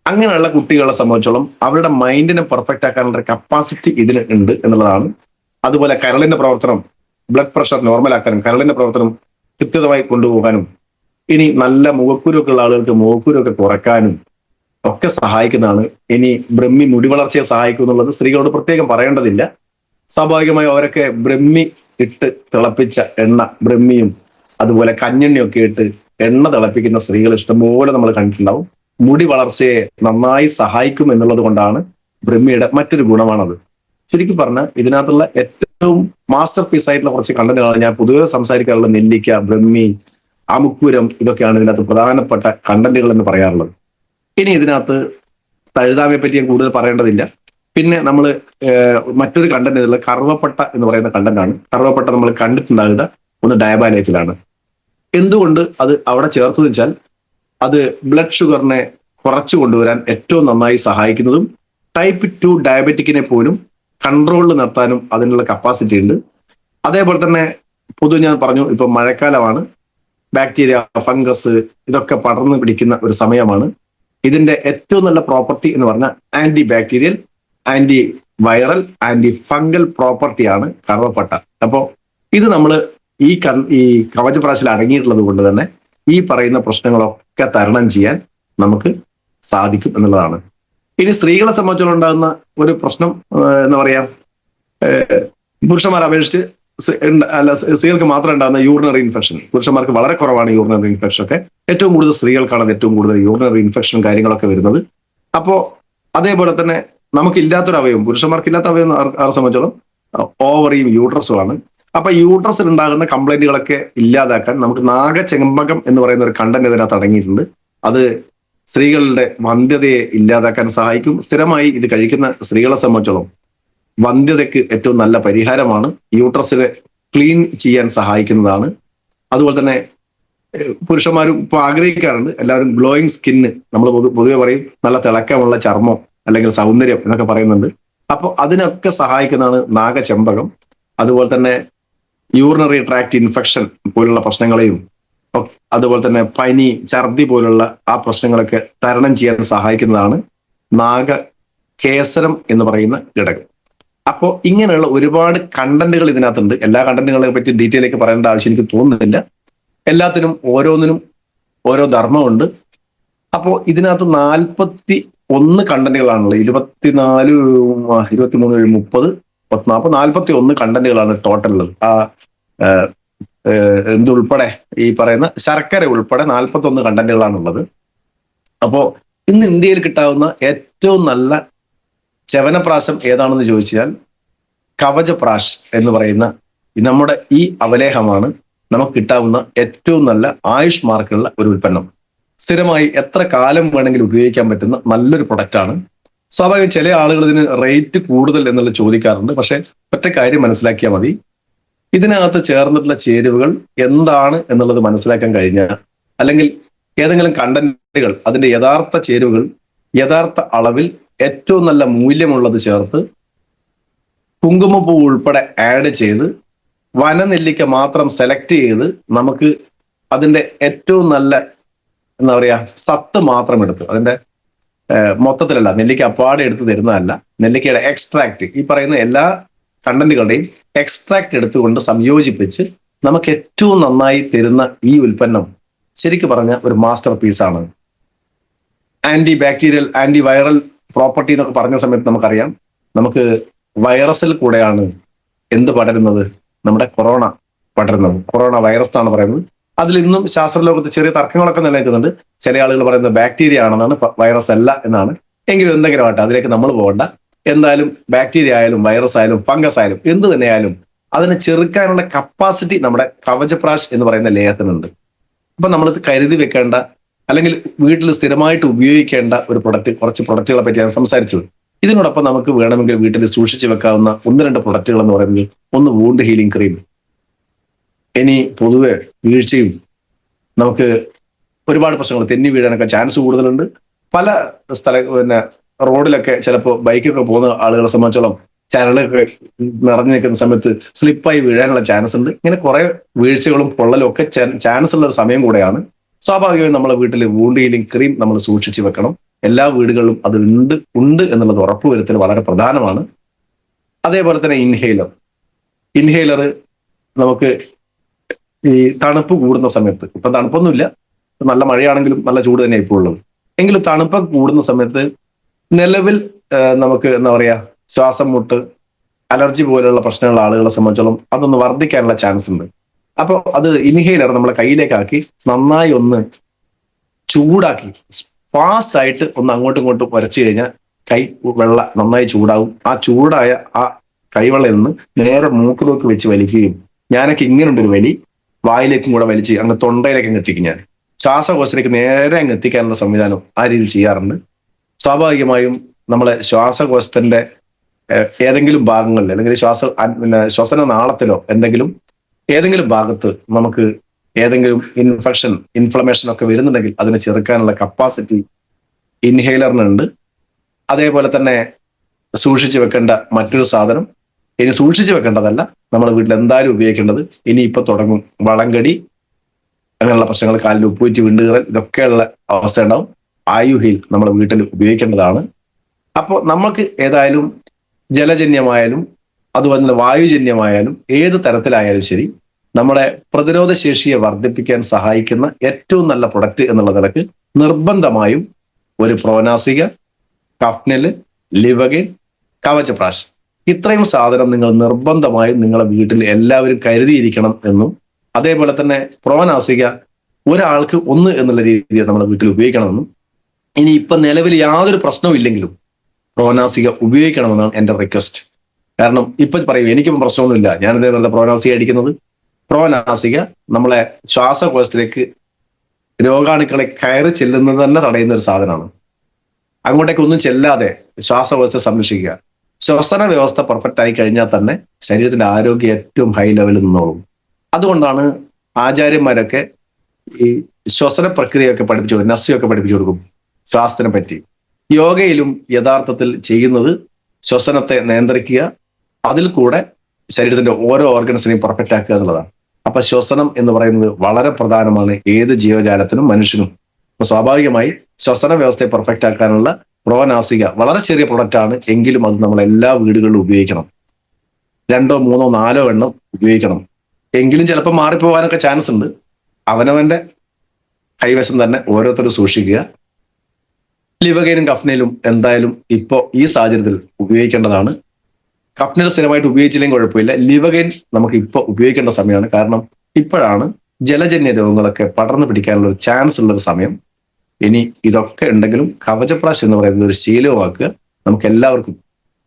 S1: അങ്ങനെയുള്ള കുട്ടികളെ സംബന്ധിച്ചോളം അവരുടെ മൈൻഡിനെ പെർഫെക്റ്റ് ആക്കാനുള്ള കപ്പാസിറ്റി ഇതിന് ഉണ്ട് എന്നുള്ളതാണ്. അതുപോലെ കരളിന്റെ പ്രവർത്തനം, ബ്ലഡ് പ്രഷർ നോർമൽ ആക്കാനും കരളിന്റെ പ്രവർത്തനം കൃത്യമായി കൊണ്ടുപോകാനും, ഇനി നല്ല മുഖക്കുരൊക്കെ ഉള്ള ആളുകൾക്ക് മുഖക്കുരൊക്കെ കുറയ്ക്കാനും ഒക്കെ സഹായിക്കുന്നതാണ്. ഇനി ബ്രഹ്മി മുടി വളർച്ചയെ സഹായിക്കും എന്നുള്ളത് സ്ത്രീകളോട് പ്രത്യേകം പറയേണ്ടതില്ല. സ്വാഭാവികമായും അവരൊക്കെ ബ്രഹ്മി ഇട്ട് തിളപ്പിച്ച എണ്ണ, ബ്രഹ്മിയും അതുപോലെ കഞ്ഞെണ്ണയൊക്കെ ഇട്ട് എണ്ണ തിളപ്പിക്കുന്ന സ്ത്രീകൾ ഇഷ്ടംപോലെ നമ്മൾ കണ്ടിട്ടുണ്ടാവും. മുടി വളർച്ചയെ നന്നായി സഹായിക്കും എന്നുള്ളത് കൊണ്ടാണ് ബ്രഹ്മിയുടെ മറ്റൊരു ഗുണമാണത്. ചുരുക്കി പറഞ്ഞാൽ ഇതിനകത്തുള്ള ഏറ്റവും മാസ്റ്റർ പീസ് ആയിട്ടുള്ള കുറച്ച് കണ്ടന്റുകളാണ് ഞാൻ പൊതുവെ സംസാരിക്കാറുള്ള. നെല്ലിക്ക, ബ്രഹ്മി, അമുക്കുരം, ഇതൊക്കെയാണ് ഇതിനകത്ത് പ്രധാനപ്പെട്ട കണ്ടന്റുകൾ എന്ന് പറയാറുള്ളത്. ഇനി ഇതിനകത്ത് തഴുതാമയെ പറ്റി ഞാൻ കൂടുതൽ പറയേണ്ടതില്ല. പിന്നെ നമ്മൾ മറ്റൊരു കണ്ടന്റ് ഇതിലുള്ള കറുവപ്പട്ട എന്ന് പറയുന്ന കണ്ടന്റാണ്. കറുവപ്പട്ട നമ്മൾ കണ്ടിട്ടുണ്ടാകുക ഒന്ന് ഡയബാലൈറ്റിലാണ്. എന്തുകൊണ്ട് അത് അവിടെ ചേർത്ത് വെച്ചാൽ അത് ബ്ലഡ് ഷുഗറിനെ കുറച്ചു കൊണ്ടുവരാൻ ഏറ്റവും നന്നായി സഹായിക്കുന്നതും ടൈപ്പ് 2 ഡയബറ്റിക്കിനെ പോലും കൺട്രോളിൽ നിർത്താനും അതിനുള്ള കപ്പാസിറ്റി ഉണ്ട്. അതേപോലെ തന്നെ പൊതുവെ ഞാൻ പറഞ്ഞു, ഇപ്പൊ മഴക്കാലമാണ്, ബാക്ടീരിയ, ഫംഗസ് ഇതൊക്കെ പടർന്നു പിടിക്കുന്ന ഒരു സമയമാണ്. ഇതിന്റെ ഏറ്റവും നല്ല പ്രോപ്പർട്ടി എന്ന് പറഞ്ഞാൽ anti bacterial, anti viral, anti fungal പ്രോപ്പർട്ടിയാണ് കറുവപ്പട്ട. അപ്പോൾ ഇത് നമ്മൾ ഈ കവചപ്രാശിൽ അടങ്ങിയിട്ടുള്ളത് കൊണ്ട് തന്നെ ഈ പറയുന്ന പ്രശ്നങ്ങളൊക്കെ തരണം ചെയ്യാൻ നമുക്ക് സാധിക്കും എന്നുള്ളതാണ്. ഇനി സ്ത്രീകളെ സംബന്ധിച്ചോളം ഉണ്ടാകുന്ന ഒരു പ്രശ്നം എന്താ പറയാ, പുരുഷന്മാരെ അപേക്ഷിച്ച് സ്ത്രീകൾക്ക് മാത്രം ഉണ്ടാകുന്ന യൂറിനറി ഇൻഫെക്ഷൻ, പുരുഷന്മാർക്ക് വളരെ കുറവാണ് യൂറിനറി ഇൻഫെക്ഷൻ ഒക്കെ. ഏറ്റവും കൂടുതൽ സ്ത്രീകൾക്കാണ് ഏറ്റവും കൂടുതൽ യൂറിനറി ഇൻഫെക്ഷൻ കാര്യങ്ങളൊക്കെ വരുന്നത്. അപ്പോ അതേപോലെ തന്നെ നമുക്കില്ലാത്തൊരു അവയവം, പുരുഷന്മാർക്ക് ഇല്ലാത്ത അവയവം ആരെ സംബന്ധിച്ചോളം ഓവറിയും യൂട്രസുമാണ്. അപ്പൊ യൂട്രസിൽ ഉണ്ടാകുന്ന കംപ്ലൈന്റുകളൊക്കെ ഇല്ലാതാക്കാൻ നമുക്ക് നാഗചെമ്പകം എന്ന് പറയുന്ന ഒരു കണ്ടന്റ് ഇതിനകത്ത് അടങ്ങിയിട്ടുണ്ട്. അത് സ്ത്രീകളുടെ വന്ധ്യതയെ ഇല്ലാതാക്കാൻ സഹായിക്കും. സ്ഥിരമായി ഇത് കഴിക്കുന്ന സ്ത്രീകളെ സംബന്ധിച്ചോളം വന്ധ്യതയ്ക്ക് ഏറ്റവും നല്ല പരിഹാരമാണ്. യൂട്രസിനെ ക്ലീൻ ചെയ്യാൻ സഹായിക്കുന്നതാണ്. അതുപോലെ തന്നെ പുരുഷന്മാരും ഇപ്പൊ ആഗ്രഹിക്കാറുണ്ട്, എല്ലാവരും ഗ്ലോയിങ് സ്കിന്ന്, നമ്മൾ പൊതുവെ പറയും നല്ല തിളക്കമുള്ള ചർമ്മം അല്ലെങ്കിൽ സൗന്ദര്യം എന്നൊക്കെ പറയുന്നുണ്ട്. അപ്പോൾ അതിനൊക്കെ സഹായിക്കുന്നതാണ് നാഗചെമ്പകം. അതുപോലെ തന്നെ യൂറിനറി ട്രാക്ട് ഇൻഫെക്ഷൻ പോലുള്ള പ്രശ്നങ്ങളെയും, അതുപോലെ തന്നെ പനി, ഛർദി പോലുള്ള ആ പ്രശ്നങ്ങളൊക്കെ തരണം ചെയ്യാൻ സഹായിക്കുന്നതാണ് നാഗകേസരം എന്ന് പറയുന്ന ഘടകം. അപ്പോൾ ഇങ്ങനെയുള്ള ഒരുപാട് കണ്ടന്റുകൾ ഇതിനകത്തുണ്ട്. എല്ലാ കണ്ടന്റുകളെ പറ്റി ഡീറ്റെയിലേക്ക് പറയേണ്ട ആവശ്യം എനിക്ക് തോന്നുന്നില്ല. എല്ലാത്തിനും ഓരോന്നിനും ഓരോ ധർമ്മമുണ്ട്. അപ്പോൾ ഇതിനകത്ത് 41 കണ്ടന്റുകളാണുള്ളത്. 24, 23, 30, 40, 41 കണ്ടന്റുകളാണ് ടോട്ടൽ ഉള്ളത്. എന്തുൾപ്പെടെ ഈ പറയുന്ന ശർക്കര ഉൾപ്പെടെ 41 കണ്ടന്റുകളാണുള്ളത്. അപ്പോ ഇന്ന് ഇന്ത്യയിൽ കിട്ടാവുന്ന ഏറ്റവും നല്ല ചവനപ്രാശം ഏതാണെന്ന് ചോദിച്ചാൽ കവചപ്രാശ് എന്ന് പറയുന്ന നമ്മുടെ ഈ അവലേഹമാണ് നമുക്ക് കിട്ടാവുന്ന ഏറ്റവും നല്ല ആയുഷ് മാർക്കുള്ള ഒരു ഉൽപ്പന്നം. സ്ഥിരമായി എത്ര കാലം വേണമെങ്കിലും ഉപയോഗിക്കാൻ പറ്റുന്ന നല്ലൊരു പ്രൊഡക്റ്റാണ്. സ്വാഭാവികം ചില ആളുകൾ ഇതിന് റേറ്റ് കൂടുതൽ എന്നുള്ളത് ചോദിക്കാറുണ്ട്. പക്ഷെ ഒറ്റ കാര്യം മനസ്സിലാക്കിയാൽ മതി, ഇതിനകത്ത് ചേർന്നിട്ടുള്ള ചേരുവകൾ എന്താണ് എന്നുള്ളത് മനസ്സിലാക്കാൻ കഴിഞ്ഞാൽ, അല്ലെങ്കിൽ ഏതെങ്കിലും കണ്ടന്റുകൾ അതിന്റെ യഥാർത്ഥ ചേരുവകൾ യഥാർത്ഥ അളവിൽ ഏറ്റവും നല്ല മൂല്യമുള്ളത് ചേർത്ത് കുങ്കുമപ്പൂ ഉൾപ്പെടെ ആഡ് ചെയ്ത് വനനെല്ലിക്ക മാത്രം സെലക്ട് ചെയ്ത് നമുക്ക് അതിന്റെ ഏറ്റവും നല്ല എന്താ പറയാ സത്ത് മാത്രം എടുത്ത്, അതിന്റെ മൊത്തത്തിലല്ല, നെല്ലിക്ക അപ്പാടെ എടുത്ത് തരുന്നതല്ല, നെല്ലിക്കയുടെ എക്സ്ട്രാക്ട്, ഈ പറയുന്ന എല്ലാ കണ്ടന്റുകളുടെയും എക്സ്ട്രാക്ട് എടുത്തുകൊണ്ട് സംയോജിപ്പിച്ച് നമുക്ക് ഏറ്റവും നന്നായി തരുന്ന ഈ ഉൽപ്പന്നം ശരിക്കും പറഞ്ഞ ഒരു മാസ്റ്റർ പീസാണ്. Anti bacterial, anti viral property എന്നൊക്കെ പറഞ്ഞ സമയത്ത് നമുക്കറിയാം, നമുക്ക് വൈറസിൽ കൂടെയാണ് എന്ത് പടരുന്നത്, നമ്മുടെ കൊറോണ പടരുന്നത്. കൊറോണ വൈറസ് എന്നാണ് പറയുന്നത്. അതിൽ ഇന്നും ശാസ്ത്രലോകത്ത് ചെറിയ തർക്കങ്ങളൊക്കെ നിലനിൽക്കുന്നുണ്ട്. ചില ആളുകൾ പറയുന്നത് ബാക്ടീരിയ ആണെന്നാണ്, വൈറസ് അല്ല എന്നാണ്. എങ്കിലും എന്തെങ്കിലും ആട്ടെ, അതിലേക്ക് നമ്മൾ പോകണ്ട. എന്തായാലും ബാക്ടീരിയ ആയാലും വൈറസ് ആയാലും ഫംഗസ് ആയാലും എന്ത് തന്നെയായാലും അതിനെ ചെറുക്കാനുള്ള കപ്പാസിറ്റി നമ്മുടെ കവചപ്രാശ് എന്ന് പറയുന്ന ലേഹത്തിനുണ്ട്. അപ്പൊ നമ്മൾ കരുതി വെക്കേണ്ട, അല്ലെങ്കിൽ വീട്ടിൽ സ്ഥിരമായിട്ട് ഉപയോഗിക്കേണ്ട ഒരു പ്രൊഡക്റ്റ്, കുറച്ച് പ്രൊഡക്റ്റുകളെ പറ്റിയാണ് സംസാരിച്ചത്. ഇതിനോടൊപ്പം നമുക്ക് വേണമെങ്കിൽ വീട്ടിൽ സൂക്ഷിച്ചു വെക്കാവുന്ന ഒന്ന് രണ്ട് പ്രൊഡക്റ്റുകൾ എന്ന് പറയുന്നത്, ഒന്ന് വൂണ്ട് ഹീലിംഗ് ക്രീം. ഇനി പൊതുവെ വീഴ്ചയും നമുക്ക് ഒരുപാട് പ്രശ്നങ്ങൾ, തെന്നി വീഴാനൊക്കെ ചാൻസ് കൂടുതലുണ്ട്. പല റോഡിലൊക്കെ ചിലപ്പോൾ ബൈക്കൊക്കെ പോകുന്ന ആളുകളെ സംബന്ധിച്ചോളം ചരലൊക്കെ നിറഞ്ഞു നിൽക്കുന്ന സമയത്ത് സ്ലിപ്പായി വീഴാനുള്ള ചാൻസ് ഉണ്ട്. ഇങ്ങനെ കുറെ വീഴ്ചകളും പൊള്ളലും ഒക്കെ ചാൻസ് ഉള്ള ഒരു സമയം കൂടെയാണ്. സ്വാഭാവികമായും നമ്മളെ വീട്ടിൽ വൂണ്ട് ഹീലിംഗ് ക്രീം നമ്മൾ സൂക്ഷിച്ചു വെക്കണം. എല്ലാ വീടുകളിലും അത് ഉണ്ട് എന്നുള്ളത് ഉറപ്പുവരുത്തൽ വളരെ പ്രധാനമാണ്. അതേപോലെ തന്നെ ഇൻഹേലർ നമുക്ക് ഈ തണുപ്പ് കൂടുന്ന സമയത്ത്, ഇപ്പൊ തണുപ്പൊന്നുമില്ല, നല്ല മഴയാണെങ്കിലും നല്ല ചൂട് തന്നെ ഇപ്പോൾ ഉള്ളത്, എങ്കിലും തണുപ്പൊക്കെ കൂടുന്ന സമയത്ത് നിലവിൽ നമുക്ക് എന്താ പറയാ, ശ്വാസം മുട്ട്, അലർജി പോലെയുള്ള പ്രശ്നമുള്ള ആളുകളെ സംബന്ധിച്ചോളം അതൊന്ന് വർദ്ധിക്കാനുള്ള ചാൻസ് ഉണ്ട്. അപ്പോൾ അത് ഇൻഹേലർ നമ്മളെ കയ്യിലേക്കാക്കി നന്നായി ഒന്ന് ചൂടാക്കി ഫാസ്റ്റ് ആയിട്ട് ഒന്ന് അങ്ങോട്ടും ഇങ്ങോട്ടും വരച്ചു കഴിഞ്ഞാൽ വെള്ള നന്നായി ചൂടാവും. ആ ചൂടായ ആ കൈവെള്ളയിൽ നിന്ന് നേരെ മൂക്കിലേക്ക് വെച്ച് വലിക്കുകയും, ഞാനൊക്കെ ഇങ്ങനെയുണ്ട് ഒരു വലി, വായിലേക്കും കൂടെ വലിച്ച് അങ്ങ് തൊണ്ടയിലേക്ക് അങ്ങ് എത്തിക്കും. ഞാൻ ശ്വാസകോശത്തിലേക്ക് നേരെ അങ്ങ് എത്തിക്കാനുള്ള സംവിധാനം ആ രീതിയിൽ ചെയ്യാറുണ്ട്. സ്വാഭാവികമായും നമ്മളെ ശ്വാസകോശത്തിന്റെ ഏതെങ്കിലും ഭാഗങ്ങളിൽ, അല്ലെങ്കിൽ ശ്വസന നാളത്തിലോ ഏതെങ്കിലും ഭാഗത്ത് നമുക്ക് ഏതെങ്കിലും ഇൻഫ്ലമേഷൻ ഒക്കെ വരുന്നുണ്ടെങ്കിൽ അതിനെ ചെറുക്കാനുള്ള കപ്പാസിറ്റി ഇൻഹേലറിനുണ്ട്. അതേപോലെ തന്നെ സൂക്ഷിച്ചു വെക്കേണ്ട മറ്റൊരു സാധനം, ഇനി സൂക്ഷിച്ചു വെക്കേണ്ടതല്ല, നമ്മുടെ വീട്ടിൽ എന്തായാലും ഉപയോഗിക്കേണ്ടത്, ഇനി ഇപ്പൊ തുടങ്ങും വളങ്കടി, അങ്ങനെയുള്ള പ്രശ്നങ്ങൾ, കാലിൽ ഉപ്പുവെച്ച് വിണ്ടുകീറൽ, ഇതൊക്കെയുള്ള അവസ്ഥ ഉണ്ടാവും. ആയുഹീൽ നമ്മുടെ വീട്ടിൽ ഉപയോഗിക്കേണ്ടതാണ്. അപ്പോൾ നമുക്ക് ഏതായാലും ജലജന്യമായാലും അതുപോലെ തന്നെ വായുജന്യമായാലും ഏത് തരത്തിലായാലും ശരി, നമ്മുടെ പ്രതിരോധ ശേഷിയെ വർദ്ധിപ്പിക്കാൻ സഹായിക്കുന്ന ഏറ്റവും നല്ല പ്രൊഡക്റ്റ് എന്നുള്ള നിലക്ക് നിർബന്ധമായും ഒരു പ്രോനാസിക, കഫ്നെല്, ലിവഗൈൻ, കവചപ്രാശ്, ഇത്രയും സാധനം നിങ്ങൾ നിർബന്ധമായും നിങ്ങളെ വീട്ടിൽ എല്ലാവരും കരുതിയിരിക്കണം എന്നും, അതേപോലെ തന്നെ പ്രോനാസിക ഒരാൾക്ക് ഒന്ന് എന്നുള്ള രീതിയിൽ നമ്മുടെ വീട്ടിൽ ഉപയോഗിക്കണമെന്നും, ഇനി ഇപ്പൊ നിലവിൽ യാതൊരു പ്രശ്നവും ഇല്ലെങ്കിലും പ്രോനാസിക ഉപയോഗിക്കണമെന്നാണ് എൻ്റെ റിക്വസ്റ്റ്. കാരണം ഇപ്പൊ പറയും എനിക്കും പ്രശ്നമൊന്നുമില്ല, ഞാൻ ഇതേപോലെ പ്രോനാസിക അടിക്കുന്നത്. പ്രോനാസിക നമ്മളെ ശ്വാസകോശത്തിലേക്ക് രോഗാണുക്കളെ കയറി ചെല്ലുന്നത് തന്നെ തടയുന്ന ഒരു സാധനമാണ്. അങ്ങോട്ടേക്ക് ഒന്നും ചെല്ലാതെ ശ്വാസകോശത്തെ സംരക്ഷിക്കുക. ശ്വസന വ്യവസ്ഥ പെർഫെക്റ്റ് ആയി കഴിഞ്ഞാൽ തന്നെ ശരീരത്തിന്റെ ആരോഗ്യം ഏറ്റവും ഹൈ ലെവലിൽ നിന്നോളും. അതുകൊണ്ടാണ് ആചാര്യന്മാരൊക്കെ ഈ ശ്വസന പ്രക്രിയയൊക്കെ പഠിപ്പിച്ചു കൊടുക്കും, നസ്യൊക്കെ പഠിപ്പിച്ചു കൊടുക്കും ശ്വാസത്തിനെ പറ്റി. യോഗയിലും യഥാർത്ഥത്തിൽ ചെയ്യുന്നത് ശ്വസനത്തെ നിയന്ത്രിക്കുക, അതിൽ കൂടെ ശരീരത്തിന്റെ ഓരോ ഓർഗൻസിനെയും പെർഫെക്റ്റ് ആക്കുക എന്നുള്ളതാണ്. അപ്പൊ ശ്വസനം എന്ന് പറയുന്നത് വളരെ പ്രധാനമാണ് ഏത് ജീവജാലത്തിനും മനുഷ്യനും. അപ്പൊ സ്വാഭാവികമായി ശ്വസന വ്യവസ്ഥയെ പെർഫെക്റ്റ് ആക്കാനുള്ള പ്രോനാസിക വളരെ ചെറിയ പ്രൊഡക്റ്റ് ആണ്, എങ്കിലും അത് നമ്മൾ എല്ലാ വീടുകളിലും ഉപയോഗിക്കണം. 2, 3, 4 എണ്ണം ഉപയോഗിക്കണം. എങ്കിലും ചിലപ്പോൾ മാറിപ്പോകാനൊക്കെ ചാൻസ് ഉണ്ട്. അവനവന്റെ കൈവശം തന്നെ ഓരോരുത്തരും സൂക്ഷിക്കുക. ലിവഗൈനും കഫ്നയിലും എന്തായാലും ഇപ്പോ ഈ സാഹചര്യത്തിൽ ഉപയോഗിക്കേണ്ടതാണ്. കഫ്നൽ സ്ഥിരമായിട്ട് ഉപയോഗിച്ചില്ലെങ്കിൽ കുഴപ്പമില്ല, ലിവഗൈൻ നമുക്ക് ഇപ്പൊ ഉപയോഗിക്കേണ്ട സമയമാണ്. കാരണം ഇപ്പോഴാണ് ജലജന്യ രോഗങ്ങളൊക്കെ പടർന്നു പിടിക്കാനുള്ള ഒരു ചാൻസ് ഉള്ള ഒരു സമയം. ഇനി ഇതൊക്കെ ഉണ്ടെങ്കിലും കവചപ്രാശ് എന്ന് പറയുന്നത് ഒരു ശീലമാക്കുക. നമുക്ക് എല്ലാവർക്കും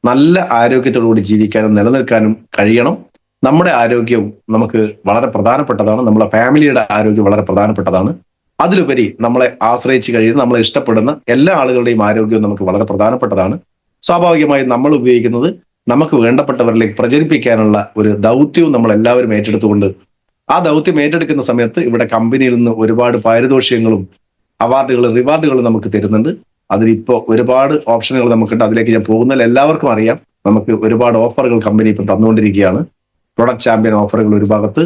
S1: നല്ല ആരോഗ്യത്തോടുകൂടി ജീവിക്കാനും നിലനിൽക്കാനും കഴിയണം. നമ്മുടെ ആരോഗ്യവും നമുക്ക് വളരെ പ്രധാനപ്പെട്ടതാണ്, നമ്മളെ ഫാമിലിയുടെ ആരോഗ്യം വളരെ പ്രധാനപ്പെട്ടതാണ്. അതിലുപരി നമ്മളെ ആശ്രയിച്ച് കഴിയുന്ന, നമ്മളെ ഇഷ്ടപ്പെടുന്ന എല്ലാ ആളുകളുടെയും ആരോഗ്യവും നമുക്ക് വളരെ പ്രധാനപ്പെട്ടതാണ്. സ്വാഭാവികമായും നമ്മൾ ഉപയോഗിക്കുന്നത് നമുക്ക് വേണ്ടപ്പെട്ടവരിലേക്ക് പ്രചരിപ്പിക്കാനുള്ള ഒരു ദൗത്യവും നമ്മൾ എല്ലാവരും ഏറ്റെടുത്തുകൊണ്ട്, ആ ദൗത്യം ഏറ്റെടുക്കുന്ന സമയത്ത് ഇവിടെ കമ്പനിയിൽ നിന്ന് ഒരുപാട് പാരിതോഷികങ്ങളും അവാർഡുകളും റിവാർഡുകളും നമുക്ക് തരുന്നുണ്ട്. അതിലിപ്പോ ഒരുപാട് ഓപ്ഷനുകൾ നമുക്കുണ്ട്, അതിലേക്ക് ഞാൻ പോകുന്നില്ല. എല്ലാവർക്കും അറിയാം, നമുക്ക് ഒരുപാട് ഓഫറുകൾ കമ്പനി ഇപ്പം തന്നുകൊണ്ടിരിക്കുകയാണ്. പ്രൊഡക്റ്റ് ചാമ്പ്യൻ ഓഫറുകൾ ഒരു ഭാഗത്ത്,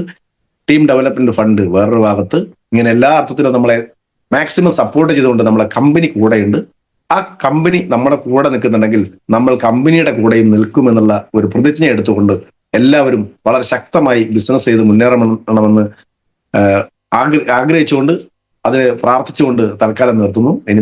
S1: ടീം ഡെവലപ്മെന്റ് ഫണ്ട് വേറൊരു ഭാഗത്ത്, ഇങ്ങനെ എല്ലാ അർത്ഥത്തിലും നമ്മളെ മാക്സിമം സപ്പോർട്ട് ചെയ്തുകൊണ്ട് നമ്മളെ കമ്പനി കൂടെയുണ്ട്. ആ കമ്പനി നമ്മുടെ കൂടെ നിൽക്കുന്നുണ്ടെങ്കിൽ നമ്മൾ കമ്പനിയുടെ കൂടെയും നിൽക്കുമെന്നുള്ള ഒരു പ്രതിജ്ഞ എടുത്തുകൊണ്ട് എല്ലാവരും വളരെ ശക്തമായി ബിസിനസ് ചെയ്ത് മുന്നേറണമെന്ന് ആഗ്രഹിച്ചുകൊണ്ട്, അതിനെ പ്രാർത്ഥിച്ചുകൊണ്ട് തൽക്കാലം നിർത്തുന്നു. ഇനി